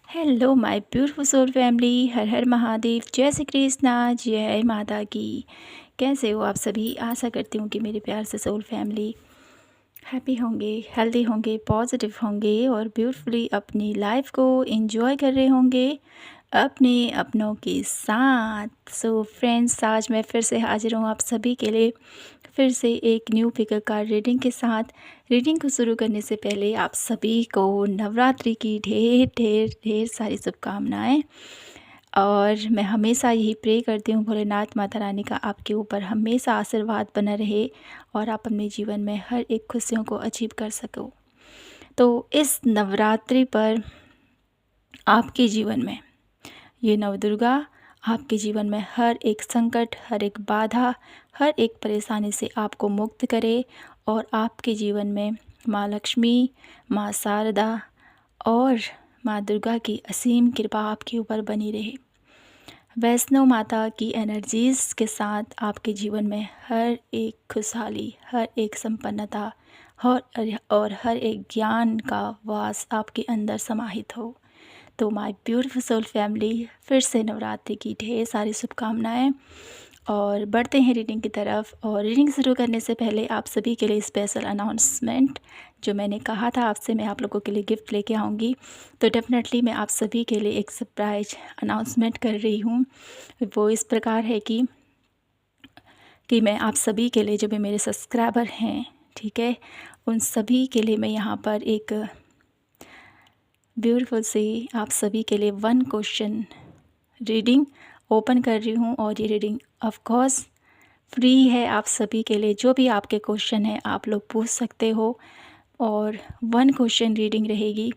Hello my beautiful soul family, हर हर महादेव, जय श्री कृष्णा, जय माता की। कैसे हो आप सभी? आशा करती हूँ कि मेरे प्यार से सोल फैमिली हैप्पी होंगे, हेल्दी होंगे, पॉजिटिव होंगे और ब्यूटीफुली अपनी लाइफ को एंजॉय कर रहे होंगे अपने अपनों के साथ। सो फ्रेंड्स, आज मैं फिर से हाजिर हूँ आप सभी के लिए फिर से एक न्यू पिकर कार्ड रीडिंग के साथ। रीडिंग को शुरू करने से पहले आप सभी को नवरात्रि की ढेर ढेर ढेर सारी शुभकामनाएं। और मैं हमेशा यही प्रे करती हूँ भोलेनाथ माता रानी का आपके ऊपर हमेशा आशीर्वाद बना रहे और आप अपने जीवन में हर एक खुशियों को अचीव कर सको। तो इस नवरात्रि पर आपके जीवन में ये नवदुर्गा आपके जीवन में हर एक संकट, हर एक बाधा, हर एक परेशानी से आपको मुक्त करे और आपके जीवन में माँ लक्ष्मी, माँ शारदा और माँ दुर्गा की असीम कृपा आपके ऊपर बनी रहे। वैष्णो माता की एनर्जीज़ के साथ आपके जीवन में हर एक खुशहाली, हर एक संपन्नता और हर एक ज्ञान का वास आपके अंदर समाहित हो। तो माय ब्यूटीफुल सोल फैमिली, फिर से नवरात्रि की ढेर सारी शुभकामनाएं और बढ़ते हैं रीडिंग की तरफ। और रीडिंग शुरू करने से पहले आप सभी के लिए स्पेशल अनाउंसमेंट, जो मैंने कहा था आपसे मैं आप लोगों के लिए गिफ्ट लेके आऊँगी, तो डेफिनेटली मैं आप सभी के लिए एक सरप्राइज अनाउंसमेंट कर रही हूँ। वो इस प्रकार है कि मैं आप सभी के लिए, जो भी मेरे सब्सक्राइबर हैं, ठीक है, उन सभी के लिए मैं यहाँ पर एक ब्यूटीफुल से आप सभी के लिए 1 क्वेश्चन रीडिंग ओपन कर रही हूँ। और ये रीडिंग ऑफ कोर्स फ्री है आप सभी के लिए। जो भी आपके क्वेश्चन हैं आप लोग पूछ सकते हो और 1 क्वेश्चन रीडिंग रहेगी।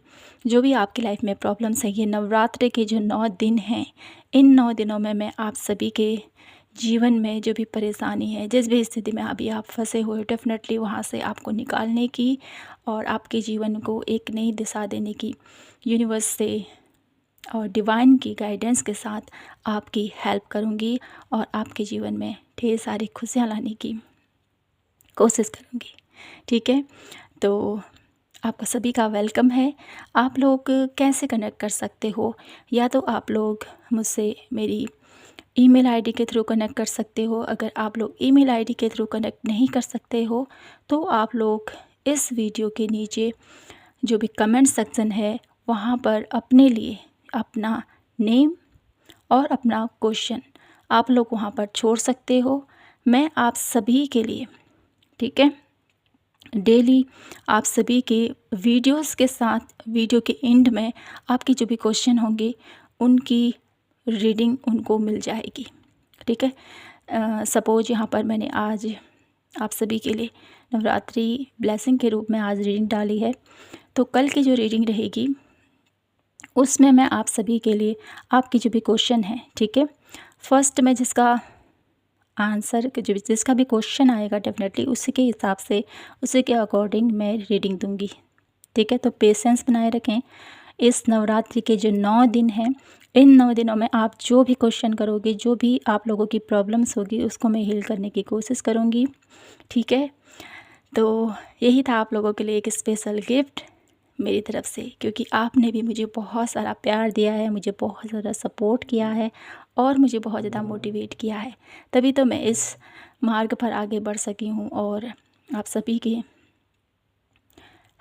जो भी आपकी लाइफ में प्रॉब्लम्स है, ये नवरात्रि के जो 9 दिन हैं, इन 9 दिनों में मैं आप सभी के जीवन में जो भी परेशानी है, जिस भी स्थिति में अभी आप फंसे हुए, डेफिनेटली वहाँ से आपको निकालने की और आपके जीवन को एक नई दिशा देने की यूनिवर्स से और डिवाइन की गाइडेंस के साथ आपकी हेल्प करूँगी और आपके जीवन में ढेर सारी खुशियाँ लाने की कोशिश करूँगी। ठीक है, तो आपका सभी का वेलकम है। आप लोग कैसे कनेक्ट कर सकते हो? या तो आप लोग मुझसे मेरी ईमेल आईडी के थ्रू कनेक्ट कर सकते हो। अगर आप लोग ईमेल आईडी के थ्रू कनेक्ट नहीं कर सकते हो तो आप लोग इस वीडियो के नीचे जो भी कमेंट सेक्शन है वहाँ पर अपने लिए अपना नेम और अपना क्वेश्चन आप लोग वहाँ पर छोड़ सकते हो। मैं आप सभी के लिए, ठीक है, डेली आप सभी के वीडियोस के साथ वीडियो के एंड में आपकी जो भी क्वेश्चन होंगे उनकी रीडिंग उनको मिल जाएगी। ठीक है, सपोज यहाँ पर मैंने आज आप सभी के लिए नवरात्रि ब्लेसिंग के रूप में आज रीडिंग डाली है, तो कल की जो रीडिंग रहेगी उसमें मैं आप सभी के लिए आपकी जो भी क्वेश्चन है, ठीक है, फर्स्ट में जिसका आंसर जिसका भी क्वेश्चन आएगा डेफिनेटली उसी के हिसाब से उसी के अकॉर्डिंग मैं रीडिंग दूंगी। ठीक है, तो पेशेंस बनाए रखें। इस नवरात्रि के जो 9 दिन हैं, इन 9 दिनों में आप जो भी क्वेश्चन करोगे, जो भी आप लोगों की प्रॉब्लम्स होगी, उसको मैं हील करने की कोशिश करूँगी। ठीक है, तो यही था आप लोगों के लिए एक स्पेशल गिफ्ट मेरी तरफ से, क्योंकि आपने भी मुझे बहुत सारा प्यार दिया है, मुझे बहुत ज़्यादा सपोर्ट किया है और मुझे बहुत ज़्यादा मोटिवेट किया है। तभी तो मैं इस मार्ग पर आगे बढ़ सकी हूँ और आप सभी की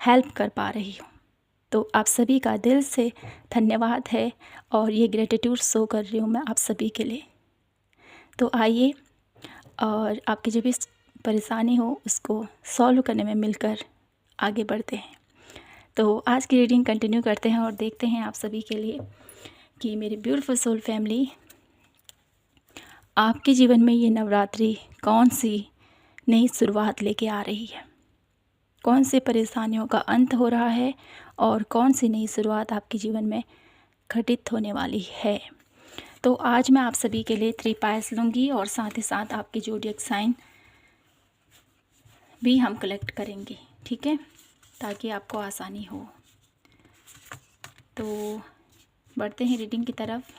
हेल्प कर पा रही हूँ। तो आप सभी का दिल से धन्यवाद है और ये ग्रेटिट्यूड शो कर रही हूँ मैं आप सभी के लिए। तो आइए और आपकी जो भी परेशानी हो उसको सॉल्व करने में मिलकर आगे बढ़ते हैं। तो आज की रीडिंग कंटिन्यू करते हैं और देखते हैं आप सभी के लिए कि मेरी ब्यूटीफुल सोल फैमिली, आपके जीवन में ये नवरात्रि कौन सी नई शुरुआत लेके आ रही है, कौन सी परेशानियों का अंत हो रहा है और कौन सी नई शुरुआत आपके जीवन में घटित होने वाली है। तो आज मैं आप सभी के लिए 3 पायस लूँगी और साथ ही साथ आपकी ज़ोडिएक साइन भी हम कलेक्ट करेंगे, ठीक है, ताकि आपको आसानी हो। तो बढ़ते हैं रीडिंग की तरफ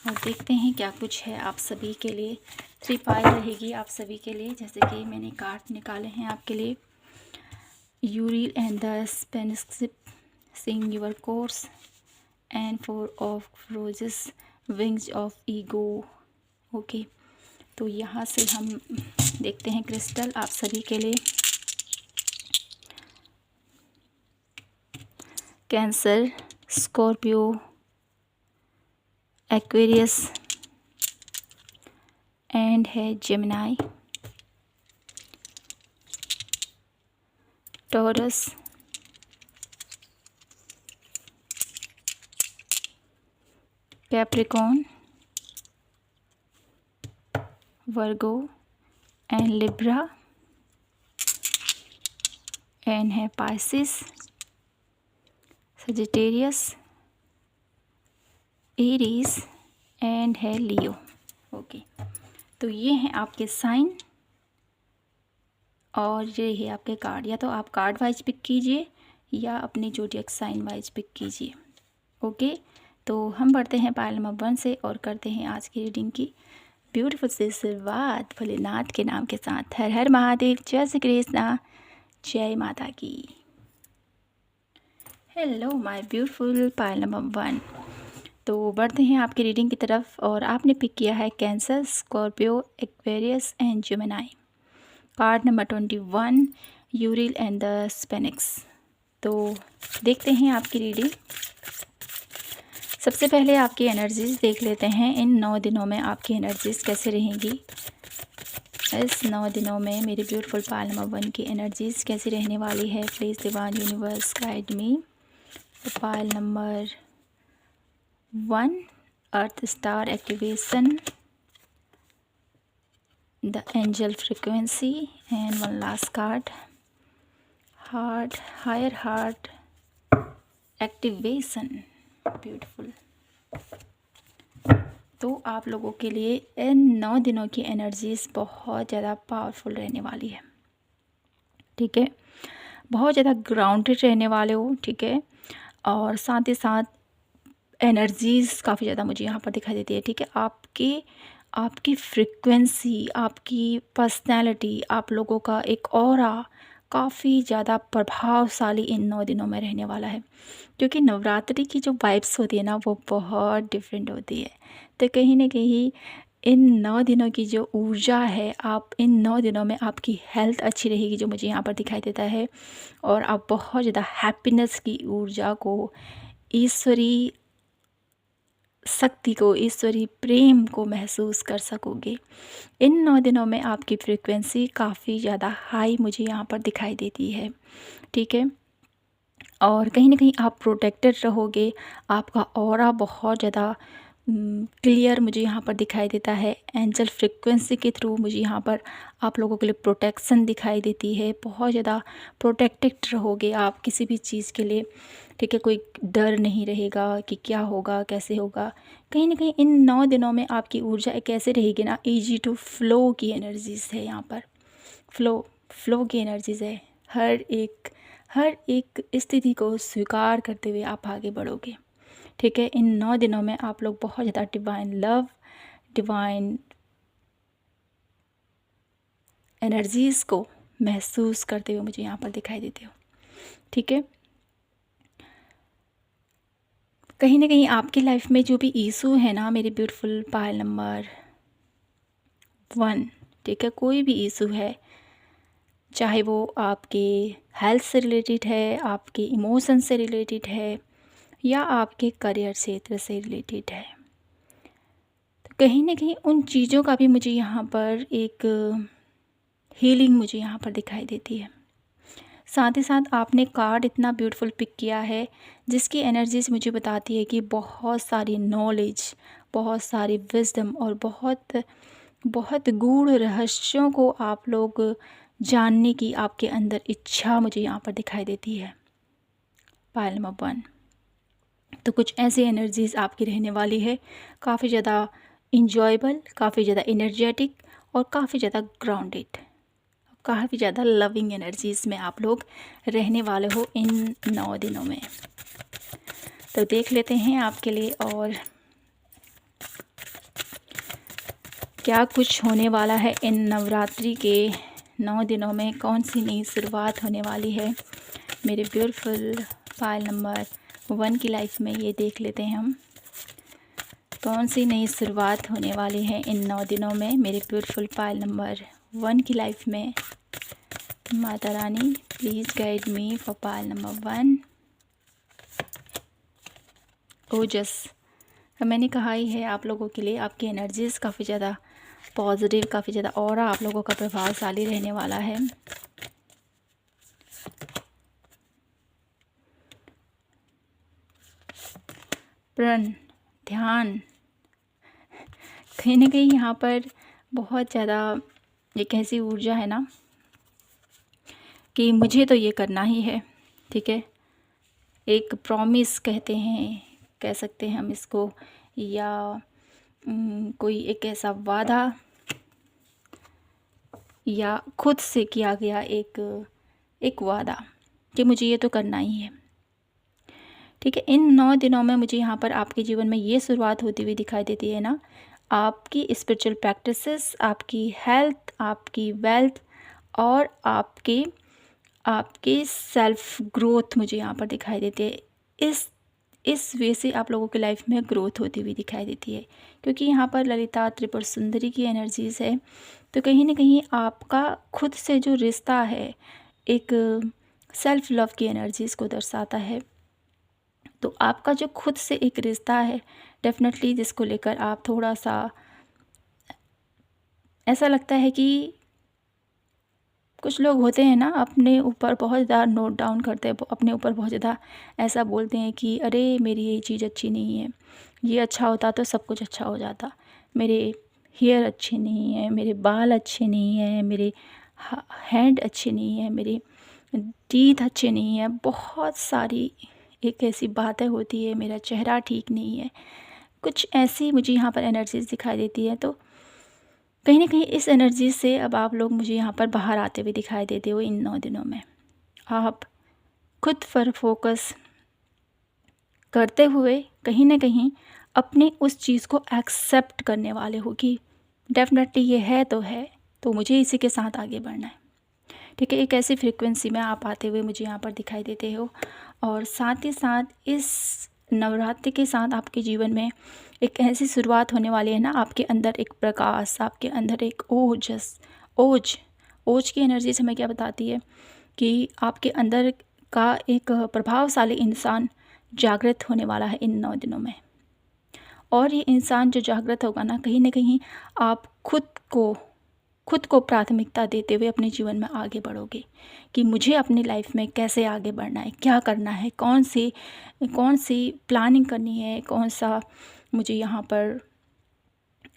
और देखते हैं क्या कुछ है आप सभी के लिए। 3 पाई रहेगी आप सभी के लिए, जैसे कि मैंने कार्ड निकाले हैं आपके लिए। Uriel and the sphinx sing your course and 4 of roses, wings of ego. Okay, तो यहाँ से हम देखते हैं क्रिस्टल आप सभी के लिए। कैंसर, स्कॉर्पियो, एक्वेरियस एंड है Gemini, taurus, Capricorn, Virgo and Libra and है पाइसिस, सजिटेरियस, एरीज एंड है लियो। ओके, तो ये हैं आपके साइन और ये है आपके कार्ड। या तो आप कार्ड वाइज पिक कीजिए या अपने जोडिएक साइन वाइज पिक कीजिए। ओके, तो हम बढ़ते हैं पायल नंबर 1 से और करते हैं आज की रीडिंग की ब्यूटीफुल से शुरुआत भोलेनाथ के नाम के साथ। हर हर महादेव, जय श्री कृष्णा, जय माता की। Hello my beautiful pile number 1। तो बढ़ते हैं आपकी रीडिंग की तरफ और आपने पिक किया है Cancer, Scorpio, Aquarius and Gemini. Card number 21, Uriel and the sphinx. तो देखते हैं आपकी रीडिंग। सबसे पहले आपकी एनर्जीज देख लेते हैं। इन 9 दिनों में आपकी एनर्जीज कैसे रहेंगी। इस 9 दिनों में मेरी ब्यूटीफुल पायल नंबर 1 की एनर्जीज कैसी रहने वाली है। Please divine universe guide me. Pile number 1, earth star activation, the angel frequency and one last card, heart, higher heart activation. Beautiful. तो आप लोगों के लिए इन 9 दिनों की एनर्जीज बहुत ज़्यादा पावरफुल रहने वाली है। ठीक है, बहुत ज़्यादा ग्राउंडेड रहने वाले हो। ठीक है, और साथ ही साथ एनर्जीज काफ़ी ज़्यादा मुझे यहाँ पर दिखाई देती है। ठीक है, आपकी फ्रीक्वेंसी, आपकी पर्सनैलिटी, आप लोगों का एक ऑरा काफ़ी ज़्यादा प्रभावशाली इन 9 दिनों में रहने वाला है। क्योंकि नवरात्रि की जो वाइब्स होती है ना, वो बहुत डिफरेंट होती है। तो कहीं ना कहीं इन 9 दिनों की जो ऊर्जा है, आप इन 9 दिनों में आपकी हेल्थ अच्छी रहेगी जो मुझे यहाँ पर दिखाई देता है। और आप बहुत ज़्यादा हैप्पीनेस की ऊर्जा को, ईश्वरी शक्ति को, ईश्वरी प्रेम को महसूस कर सकोगे। इन 9 दिनों में आपकी फ्रीक्वेंसी काफ़ी ज़्यादा हाई मुझे यहाँ पर दिखाई देती है। ठीक है, और कहीं ना कहीं आप प्रोटेक्टेड रहोगे। आपका ऑरा बहुत ज़्यादा क्लियर मुझे यहाँ पर दिखाई देता है। एंजल फ्रीक्वेंसी के थ्रू मुझे यहाँ पर आप लोगों के लिए प्रोटेक्शन दिखाई देती है। बहुत ज़्यादा प्रोटेक्टेड रहोगे आप किसी भी चीज़ के लिए। ठीक है, कोई डर नहीं रहेगा कि क्या होगा, कैसे होगा। कहीं ना कहीं इन 9 दिनों में आपकी ऊर्जा एक ऐसे रहेगी ना, ईजी टू फ्लो की एनर्जीज है यहाँ पर। फ्लो की एनर्जीज है। हर एक स्थिति को स्वीकार करते हुए आप आगे बढ़ोगे। ठीक है, इन 9 दिनों में आप लोग बहुत ज़्यादा डिवाइन लव, डिवाइन एनर्जीज़ को महसूस करते हुए मुझे यहाँ पर दिखाई देते हो। ठीक है, कहीं ना कहीं आपकी लाइफ में जो भी इशू है ना, मेरी ब्यूटीफुल पायल नंबर 1, ठीक है, कोई भी इशू है, चाहे वो आपके हेल्थ से रिलेटेड है, आपके इमोशन से रिलेटेड है या आपके करियर क्षेत्र से रिलेटेड है, तो कहीं ना कहीं उन चीज़ों का भी मुझे यहाँ पर एक हीलिंग मुझे यहाँ पर दिखाई देती है। साथ ही साथ आपने कार्ड इतना ब्यूटीफुल पिक किया है जिसकी एनर्जीज मुझे बताती है कि बहुत सारी नॉलेज, बहुत सारी विजडम और बहुत गूढ़ रहस्यों को आप लोग जानने की आपके अंदर इच्छा मुझे यहाँ पर दिखाई देती है। पायल नंबर 1, तो कुछ ऐसी एनर्जीज़ आपकी रहने वाली है, काफ़ी ज़्यादा इंजॉयबल, काफ़ी ज़्यादा एनर्जेटिक और काफ़ी ज़्यादा ग्राउंडेड, काफ़ी ज़्यादा लविंग एनर्जीज़ में आप लोग रहने वाले हो इन 9 दिनों में। तो देख लेते हैं आपके लिए और क्या कुछ होने वाला है इन नवरात्रि के 9 दिनों में, कौन सी नई शुरुआत होने वाली है। मेरे ब्यूटीफुल पायल नंबर वन की लाइफ में ये देख लेते हैं हम कौन सी नई शुरुआत होने वाली है इन 9 दिनों में मेरे ब्यूटीफुल पायल नंबर 1 की लाइफ में। Mata Rani please guide me for pile number 1। Ojas, मैंने कहा ही है आप लोगों के लिए आपकी एनर्जीज़ काफ़ी ज़्यादा पॉजिटिव, काफ़ी ज़्यादा ऑरा आप लोगों का प्रभावशाली रहने वाला है। प्रण, ध्यान, कहीं ना कहीं यहाँ पर बहुत ज़्यादा एक ऐसी ऊर्जा है ना कि मुझे तो ये करना ही है, ठीक है। एक प्रॉमिस कहते हैं, कह सकते हैं हम इसको, या कोई एक ऐसा वादा या खुद से किया गया एक वादा कि मुझे ये तो करना ही है, ठीक है। इन 9 दिनों में मुझे यहाँ पर आपके जीवन में ये शुरुआत होती हुई दिखाई देती है ना, आपकी स्पिरिचुअल प्रैक्टिसेस, आपकी हेल्थ, आपकी वेल्थ और आपकी सेल्फ ग्रोथ मुझे यहाँ पर दिखाई देती है। इस वे से आप लोगों की लाइफ में ग्रोथ होती हुई दिखाई देती है, क्योंकि यहाँ पर ललिता त्रिपुर सुंदरी की एनर्जीज़ है। तो कहीं ना कहीं आपका खुद से जो रिश्ता है एक सेल्फ लव की एनर्जीज़ को दर्शाता है। तो आपका जो खुद से एक रिश्ता है डेफिनेटली, जिसको लेकर आप थोड़ा सा ऐसा लगता है कि कुछ लोग होते हैं ना अपने ऊपर बहुत ज़्यादा नोट डाउन करते हैं, अपने ऊपर बहुत ज़्यादा ऐसा बोलते हैं कि अरे मेरी ये चीज़ अच्छी नहीं है, ये अच्छा होता तो सब कुछ अच्छा हो जाता, मेरे हेयर अच्छे नहीं है, मेरे बाल अच्छे नहीं है, मेरे हैंड अच्छे नहीं है, मेरे टीथ अच्छे नहीं है, बहुत सारी एक ऐसी बातें होती है, मेरा चेहरा ठीक नहीं है, कुछ ऐसी मुझे यहाँ पर एनर्जीज दिखाई देती है। तो कहीं ना कहीं इस एनर्जी से अब आप लोग मुझे यहाँ पर बाहर आते हुए दिखाई देते हो। इन 9 दिनों में आप खुद पर फोकस करते हुए कहीं ना कहीं अपनी उस चीज़ को एक्सेप्ट करने वाले हो कि डेफिनेटली ये है तो मुझे इसी के साथ आगे बढ़ना है, ठीक है। एक ऐसी फ्रीक्वेंसी में आप आते हुए मुझे यहाँ पर दिखाई देते हो। और साथ ही साथ इस नवरात्रि के साथ आपके जीवन में एक ऐसी शुरुआत होने वाली है ना, आपके अंदर एक प्रकाश, आपके अंदर एक ओज की एनर्जी से हमें क्या बताती है कि आपके अंदर का एक प्रभावशाली इंसान जागृत होने वाला है इन 9 दिनों में। और ये इंसान जो जागृत होगा ना कहीं आप खुद को प्राथमिकता देते हुए अपने जीवन में आगे बढ़ोगे कि मुझे अपनी लाइफ में कैसे आगे बढ़ना है, क्या करना है, कौन सी प्लानिंग करनी है, कौन सा मुझे यहाँ पर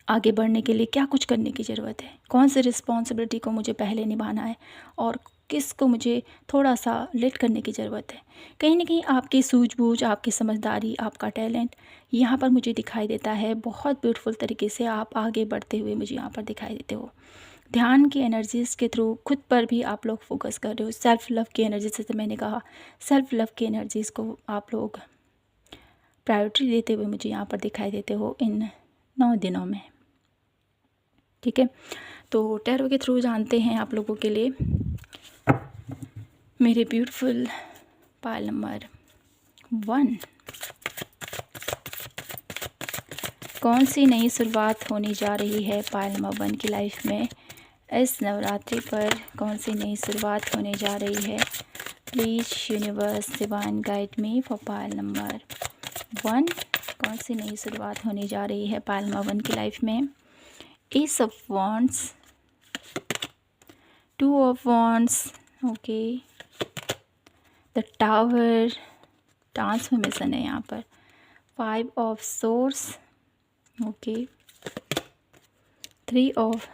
आगे बढ़ने के लिए क्या कुछ करने की ज़रूरत है, कौन सी रिस्पॉन्सिबिलिटी को मुझे पहले निभाना है और किस को मुझे थोड़ा सा लेट करने की ज़रूरत है। कहीं ना कहीं आपकी सूझबूझ, आपकी समझदारी, आपका टैलेंट यहाँ पर मुझे दिखाई देता है। बहुत ब्यूटीफुल तरीके से आप आगे बढ़ते हुए मुझे यहाँ पर दिखाई देते हो। ध्यान की एनर्जीज़ के थ्रू खुद पर भी आप लोग फोकस कर रहे हो। सेल्फ लव की एनर्जी से मैंने कहा, सेल्फ लव की एनर्जीज़ को आप लोग प्रायोरिटी देते हुए मुझे यहाँ पर दिखाई देते हो इन 9 दिनों में, ठीक है। तो टैरो के थ्रू जानते हैं आप लोगों के लिए मेरे ब्यूटीफुल पायल नंबर 1 कौन सी नई शुरुआत होने जा रही है पायल नंबर 1 की लाइफ में। इस नवरात्रि पर कौन सी नई शुरुआत होने जा रही है। Please universe divine guide me for pile number 1। कौन सी नई शुरुआत होने जा रही है पायल नंबर 1 की लाइफ में। Ace of wands, 2 of wands, okay, the tower, transformation है यहाँ पर, 5 of swords, okay, 3 of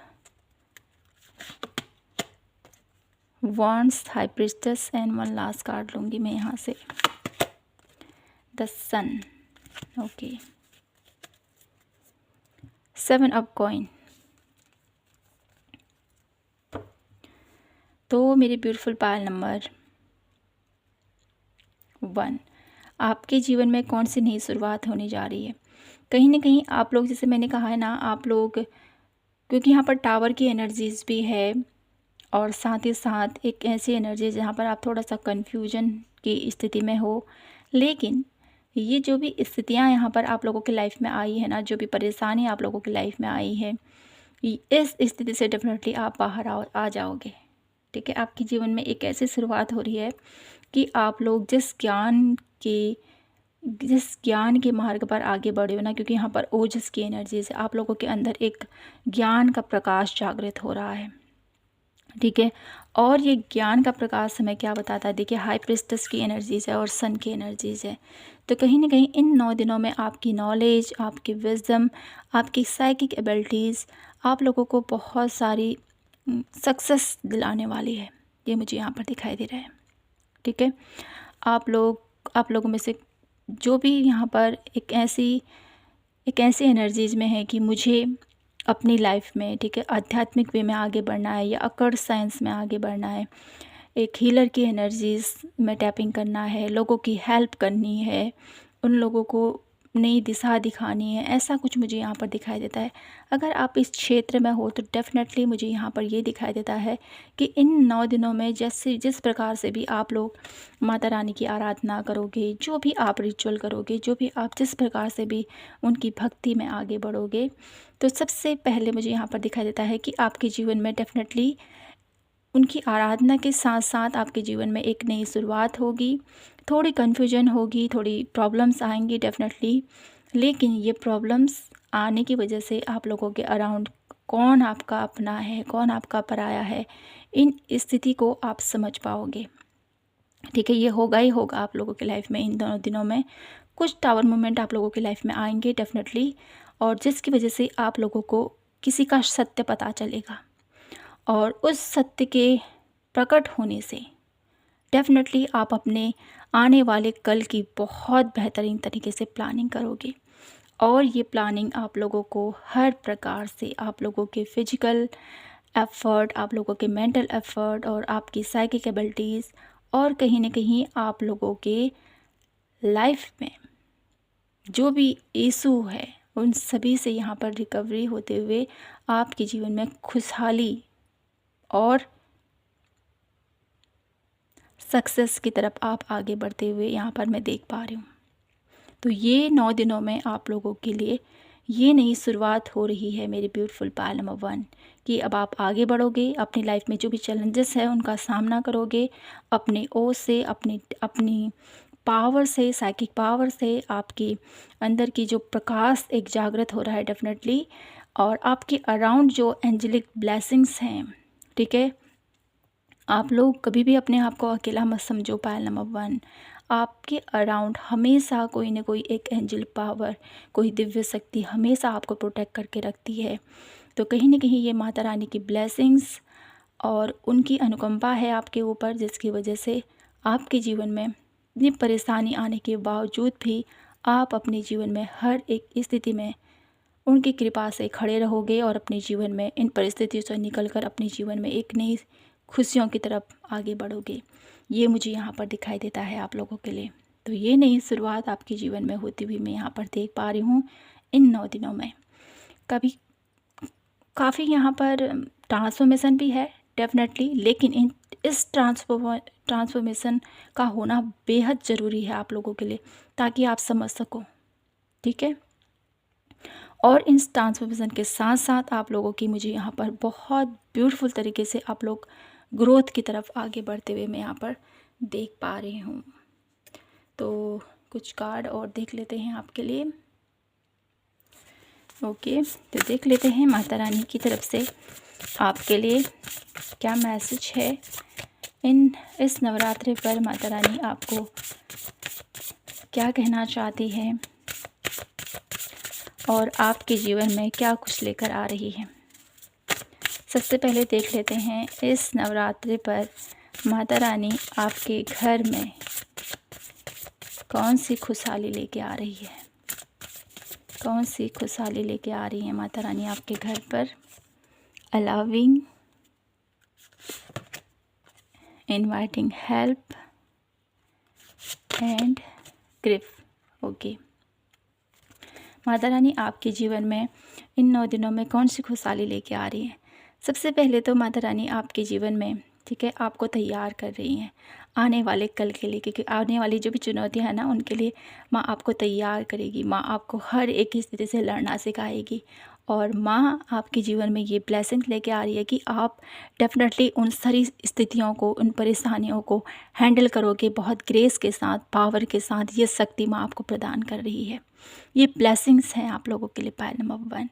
wands, high priestess and 1 last card लूँगी मैं यहाँ से, the sun, okay, 7 of coin. तो मेरी ब्यूटीफुल पायल नंबर 1 आपके जीवन में कौन सी नई शुरुआत होने जा रही है। कहीं ना कहीं आप लोग, जैसे मैंने कहा है ना, आप लोग क्योंकि यहाँ पर टावर की एनर्जीज भी है और साथ ही साथ एक ऐसी एनर्जी जहाँ पर आप थोड़ा सा कन्फ्यूजन की स्थिति में हो, लेकिन ये जो भी स्थितियाँ यहाँ पर आप लोगों की लाइफ में आई है ना, जो भी परेशानी आप लोगों की लाइफ में आई है, इस स्थिति से डेफिनेटली आप बाहर आ जाओगे। ठीक है, आपके जीवन में एक ऐसी शुरुआत हो रही है कि आप लोग जिस ज्ञान के मार्ग पर आगे बढ़े हो ना, क्योंकि यहाँ पर ओजस की एनर्जी से आप लोगों के अंदर एक ज्ञान का प्रकाश जागृत हो रहा है। ठीक है, और ये ज्ञान का प्रकाश हमें क्या बताता है, देखिए हाई प्रिस्टस की एनर्जीज है और सन की एनर्जीज है। तो कहीं ना कहीं इन 9 दिनों में आपकी नॉलेज, आपकी विजडम, आपकी साइकिक एबिलिटीज़ आप लोगों को बहुत सारी सक्सेस दिलाने वाली है। ये मुझे यहाँ पर दिखाई दे रहा है। ठीक है, आप लोगों में से जो भी यहाँ पर एक ऐसी एनर्जीज में है कि मुझे अपनी लाइफ में, ठीक है, आध्यात्मिक वे में आगे बढ़ना है या अकड़ साइंस में आगे बढ़ना है, एक हीलर की एनर्जीज में टैपिंग करना है, लोगों की हेल्प करनी है, उन लोगों को नई दिशा दिखानी है, ऐसा कुछ मुझे यहाँ पर दिखाई देता है। अगर आप इस क्षेत्र में हो तो डेफ़िनेटली मुझे यहाँ पर ये दिखाई देता है कि इन 9 दिनों में जिस प्रकार से भी आप लोग माता रानी की आराधना करोगे, जो भी आप रिचुअल करोगे, जो भी आप जिस प्रकार से भी उनकी भक्ति में आगे बढ़ोगे, तो सबसे पहले मुझे यहाँ पर दिखाई देता है कि आपके जीवन में डेफ़िनेटली उनकी आराधना के साथ साथ आपके जीवन में एक नई शुरुआत होगी। थोड़ी कन्फ्यूजन होगी, थोड़ी प्रॉब्लम्स आएंगी डेफिनेटली, लेकिन ये प्रॉब्लम्स आने की वजह से आप लोगों के अराउंड कौन आपका अपना है, कौन आपका पराया है, इन स्थिति को आप समझ पाओगे। ठीक है, ये होगा ही होगा आप लोगों की लाइफ में। इन दोनों दिनों में कुछ टावर मोमेंट आप लोगों की लाइफ में आएंगे डेफिनेटली, और जिसकी वजह से आप लोगों को किसी का सत्य पता चलेगा, और उस सत्य के प्रकट होने से डेफिनेटली आप अपने आने वाले कल की बहुत बेहतरीन तरीके से प्लानिंग करोगे। और ये प्लानिंग आप लोगों को हर प्रकार से, आप लोगों के फिजिकल एफर्ट, आप लोगों के मेंटल एफर्ट और आपकी साइकिक एबिलिटीज़, और कहीं ना कहीं आप लोगों के लाइफ में जो भी इशू है उन सभी से यहाँ पर रिकवरी होते हुए आपके जीवन में खुशहाली और सक्सेस की तरफ आप आगे बढ़ते हुए यहाँ पर मैं देख पा रही हूँ। तो ये 9 दिनों में आप लोगों के लिए ये नई शुरुआत हो रही है मेरे ब्यूटीफुल पायल नंबर 1, कि अब आप आगे बढ़ोगे, अपनी लाइफ में जो भी चैलेंजेस है उनका सामना करोगे, अपने ओज से, अपनी पावर से, साइकिक पावर से, आपकी अंदर की जो प्रकाश एक जागृत हो रहा है डेफिनेटली, और आपके अराउंड जो एंजेलिक ब्लेसिंग्स हैं। ठीक है, आप लोग कभी भी अपने आप को अकेला मत समझो। पायल नंबर 1, आपके अराउंड हमेशा कोई ना कोई एक एंजल पावर, कोई दिव्य शक्ति हमेशा आपको प्रोटेक्ट करके रखती है। तो कहीं ना कहीं ये माता रानी की ब्लेसिंग्स और उनकी अनुकंपा है आपके ऊपर, जिसकी वजह से आपके जीवन में इतनी परेशानी आने के बावजूद भी आप अपने जीवन में हर एक स्थिति में उनकी कृपा से खड़े रहोगे और अपने जीवन में इन परिस्थितियों से निकलकर अपने जीवन में एक नई खुशियों की तरफ आगे बढ़ोगे। ये मुझे यहाँ पर दिखाई देता है आप लोगों के लिए। तो ये नई शुरुआत आपके जीवन में होती हुई मैं यहाँ पर देख पा रही हूँ इन 9 दिनों में। काफ़ी यहाँ पर ट्रांसफॉर्मेशन भी है डेफिनेटली, लेकिन इस ट्रांसफॉर्मेशन का होना बेहद ज़रूरी है आप लोगों के लिए, ताकि आप समझ सको। ठीक है, और इस ट्रांसफॉर्मेशन के साथ साथ आप लोगों की मुझे यहाँ पर बहुत ब्यूटीफुल तरीके से आप लोग ग्रोथ की तरफ आगे बढ़ते हुए मैं यहाँ पर देख पा रही हूँ। तो कुछ कार्ड और देख लेते हैं आपके लिए। ओके, तो देख लेते हैं माता रानी की तरफ से आपके लिए क्या मैसेज है इस नवरात्रि पर। माता रानी आपको क्या कहना चाहती है और आपके जीवन में क्या कुछ लेकर आ रही है। सबसे पहले देख लेते हैं इस नवरात्रि पर माता रानी आपके घर में कौन सी खुशहाली लेके आ रही है। कौन सी खुशहाली लेके आ रही है माता रानी आपके घर पर। Allowing, inviting help and grief. Okay, Mata Rani आपके जीवन में इन 9 दिनों में कौन सी खुशहाली लेके आ रही है। सबसे पहले तो माता रानी आपके जीवन में ठीक है, आपको तैयार कर रही हैं आने वाले कल के लिए, क्योंकि आने वाली जो भी चुनौतियाँ हैं ना, उनके लिए माँ आपको तैयार करेगी। माँ आपको हर एक स्थिति से लड़ना सिखाएगी और माँ आपके जीवन में ये ब्लेसिंग लेके आ रही है कि आप डेफिनेटली उन सारी स्थितियों को, उन परेशानियों को हैंडल करोगे बहुत ग्रेस के साथ, पावर के साथ। ये शक्ति माँ आपको प्रदान कर रही है। ये ब्लेसिंग्स हैं आप लोगों के लिए पायल नंबर 1।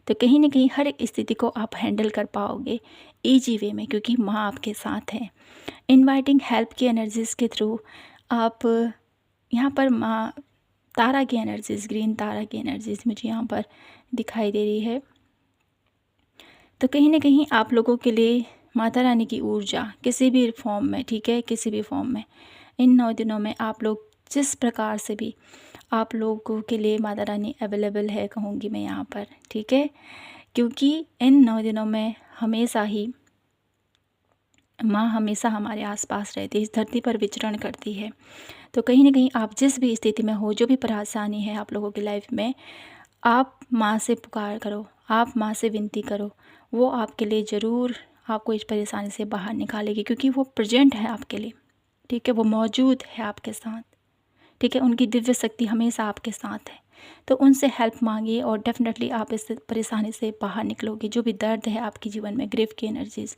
तो कहीं ना कहीं हर एक स्थिति को आप हैंडल कर पाओगे ईजी वे में, क्योंकि माँ आपके साथ है। इनवाइटिंग हेल्प की एनर्जीज़ के थ्रू आप यहाँ पर माँ तारा की एनर्जीज़, ग्रीन तारा की एनर्जीज़ मुझे यहाँ पर दिखाई दे रही है। तो कहीं ना कहीं आप लोगों के लिए माता रानी की ऊर्जा किसी भी फॉर्म में, ठीक है, किसी भी फॉर्म में इन 9 दिनों में आप लोग जिस प्रकार से भी आप लोगों के लिए माता रानी अवेलेबल है, कहूँगी मैं यहाँ पर, ठीक है। क्योंकि इन 9 दिनों में हमेशा ही माँ हमेशा हमारे आसपास रहती है, इस धरती पर विचरण करती है। तो कहीं ना कहीं आप जिस भी स्थिति में हो, जो भी परेशानी है आप लोगों की लाइफ में, आप माँ से पुकार करो, आप माँ से विनती करो। वो आपके लिए ज़रूर आपको इस परेशानी से बाहर निकालेगी, क्योंकि वो प्रेजेंट है आपके लिए, ठीक है, वो मौजूद है आपके साथ, ठीक है। उनकी दिव्य शक्ति हमेशा आपके साथ है। तो उनसे हेल्प मांगिए और डेफिनेटली आप इस परेशानी से बाहर निकलोगे। जो भी दर्द है आपके जीवन में, ग्रीफ की एनर्जीज़,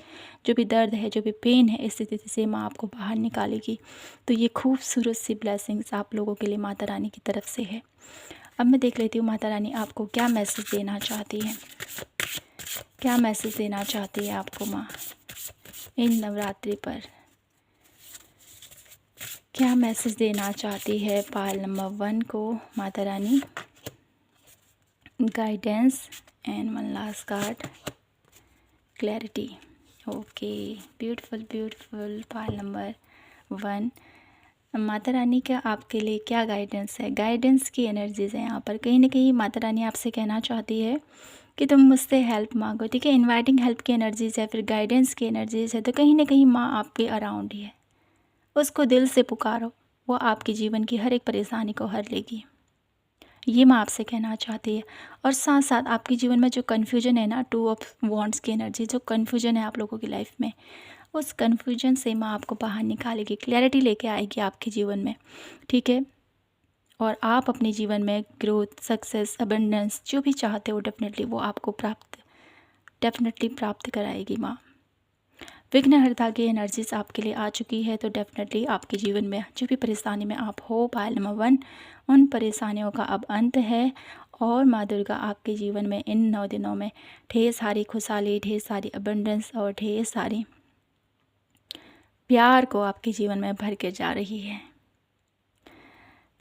जो भी दर्द है, जो भी पेन है, इस स्थिति से माँ आपको बाहर निकालेगी। तो ये खूबसूरत सी ब्लेसिंग्स आप लोगों के लिए माता रानी की तरफ से है। अब मैं देख लेती हूँ माता रानी आपको क्या मैसेज देना चाहती है, क्या मैसेज देना चाहती है आपको माँ इन नवरात्रि पर, क्या मैसेज देना चाहती है पायल नंबर 1 को Mata Rani. Guidance and 1 last card, clarity. Okay, beautiful beautiful pile number 1। Mata रानी का आपके लिए क्या गाइडेंस है? गाइडेंस की एनर्जीज़ है यहाँ पर। कहीं ना कहीं माता रानी आपसे कहना चाहती है कि तुम मुझसे हेल्प मांगो, ठीक है। इनवाइटिंग हेल्प की एनर्जीज़ है, फिर गाइडेंस की एनर्जीज़ है। तो कहीं ना कहीं माँ आपके अराउंड ही है, उसको दिल से पुकारो, वो आपके जीवन की हर एक परेशानी को हर लेगी। ये माँ आपसे कहना चाहती है। और साथ साथ आपके जीवन में जो कन्फ्यूजन है ना, 2 ऑफ वॉन्ड्स की एनर्जी, जो कन्फ्यूजन है आप लोगों की लाइफ में, उस कन्फ्यूजन से माँ आपको बाहर निकालेगी, क्लैरिटी लेके आएगी आपके जीवन में, ठीक है। और आप अपने जीवन में ग्रोथ, सक्सेस, अबंडेंस जो भी चाहते हो, डेफिनेटली वो आपको डेफिनेटली प्राप्त कराएगी माँ। विघ्नहर्ता की एनर्जीज आपके लिए आ चुकी है। तो डेफिनेटली आपके जीवन में जो भी परेशानी में आप हो, पायल नंबर 1, उन परेशानियों का अब अंत है। और माँ दुर्गा आपके जीवन में इन 9 दिनों में ढेर सारी खुशहाली, ढेर सारी अबंडेंस और ढेर सारी प्यार को आपके जीवन में भर के जा रही है।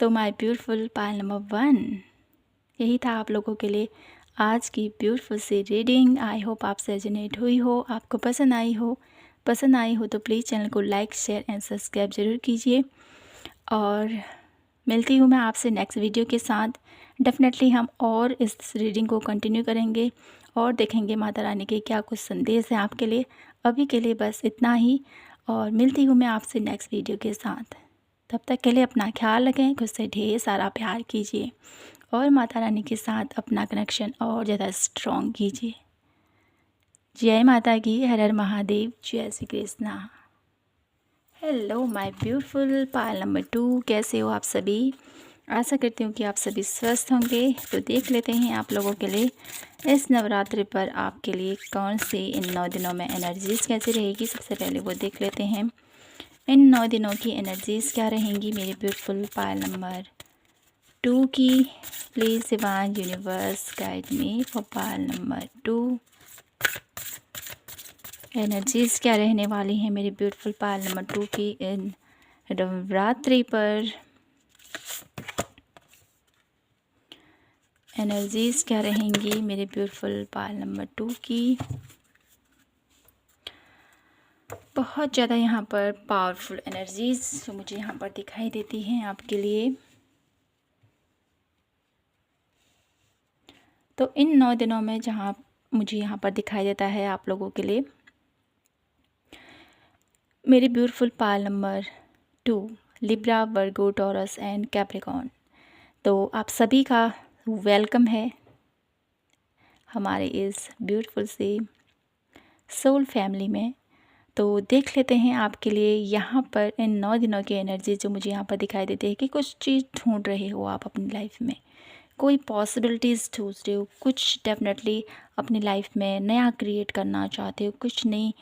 तो माय ब्यूटीफुल पायल नंबर 1, यही था आप लोगों के लिए आज की ब्यूटीफुल सी रीडिंग। आई होप आपसे रेजोनेट हुई हो, आपको पसंद आई हो। पसंद आई हो तो प्लीज़ चैनल को लाइक, शेयर एंड सब्सक्राइब ज़रूर कीजिए। और मिलती हूँ मैं आपसे नेक्स्ट वीडियो के साथ। डेफिनेटली हम और इस रीडिंग को कंटिन्यू करेंगे और देखेंगे माता रानी के क्या कुछ संदेश हैं आपके लिए। अभी के लिए बस इतना ही, और मिलती हूँ मैं आपसे नेक्स्ट वीडियो के साथ। तब तक के लिए अपना ख्याल रखें, खुद से ढेर सारा प्यार कीजिए और माता रानी के साथ अपना कनेक्शन और ज़्यादा स्ट्रॉन्ग कीजिए। जय माता की, हर हर महादेव, जय Shri Krishna. Hello my beautiful pile number 2, कैसे हो आप सभी? आशा करती हूँ कि आप सभी स्वस्थ होंगे। तो देख लेते हैं आप लोगों के लिए इस नवरात्रि पर आपके लिए कौन सी इन 9 दिनों में एनर्जीज़ कैसी रहेगी। सबसे पहले वो देख लेते हैं इन 9 दिनों की एनर्जीज़ क्या रहेंगी मेरे ब्यूटीफुल पायल नंबर 2 की। Please divine universe guide me for pile number 2। Energies क्या रहने वाली हैं मेरी ब्यूटीफुल पायल नंबर 2 की इन नवरात्रि पर। एनर्जीज़ क्या रहेंगी मेरे ब्यूटीफुल पायल नंबर 2 की। बहुत ज़्यादा यहाँ पर पावरफुल एनर्जीज़ जो मुझे यहाँ पर दिखाई देती हैं आपके लिए। तो इन 9 दिनों में जहाँ मुझे यहाँ पर दिखाई देता है आप लोगों के लिए मेरी beautiful pile number 2, Libra, Virgo, taurus and Capricorn. तो आप सभी का वेलकम है हमारे इस ब्यूटीफुल से सोल फैमिली में। तो देख लेते हैं आपके लिए यहाँ पर इन 9 दिनों की एनर्जी जो मुझे यहाँ पर दिखाई देती है कि कुछ चीज़ ढूंढ रहे हो आप अपनी लाइफ में, कोई पॉसिबिलिटीज़ ढूंढ रहे हो, कुछ डेफिनेटली अपनी लाइफ में नया क्रिएट करना चाहते हो, कुछ नई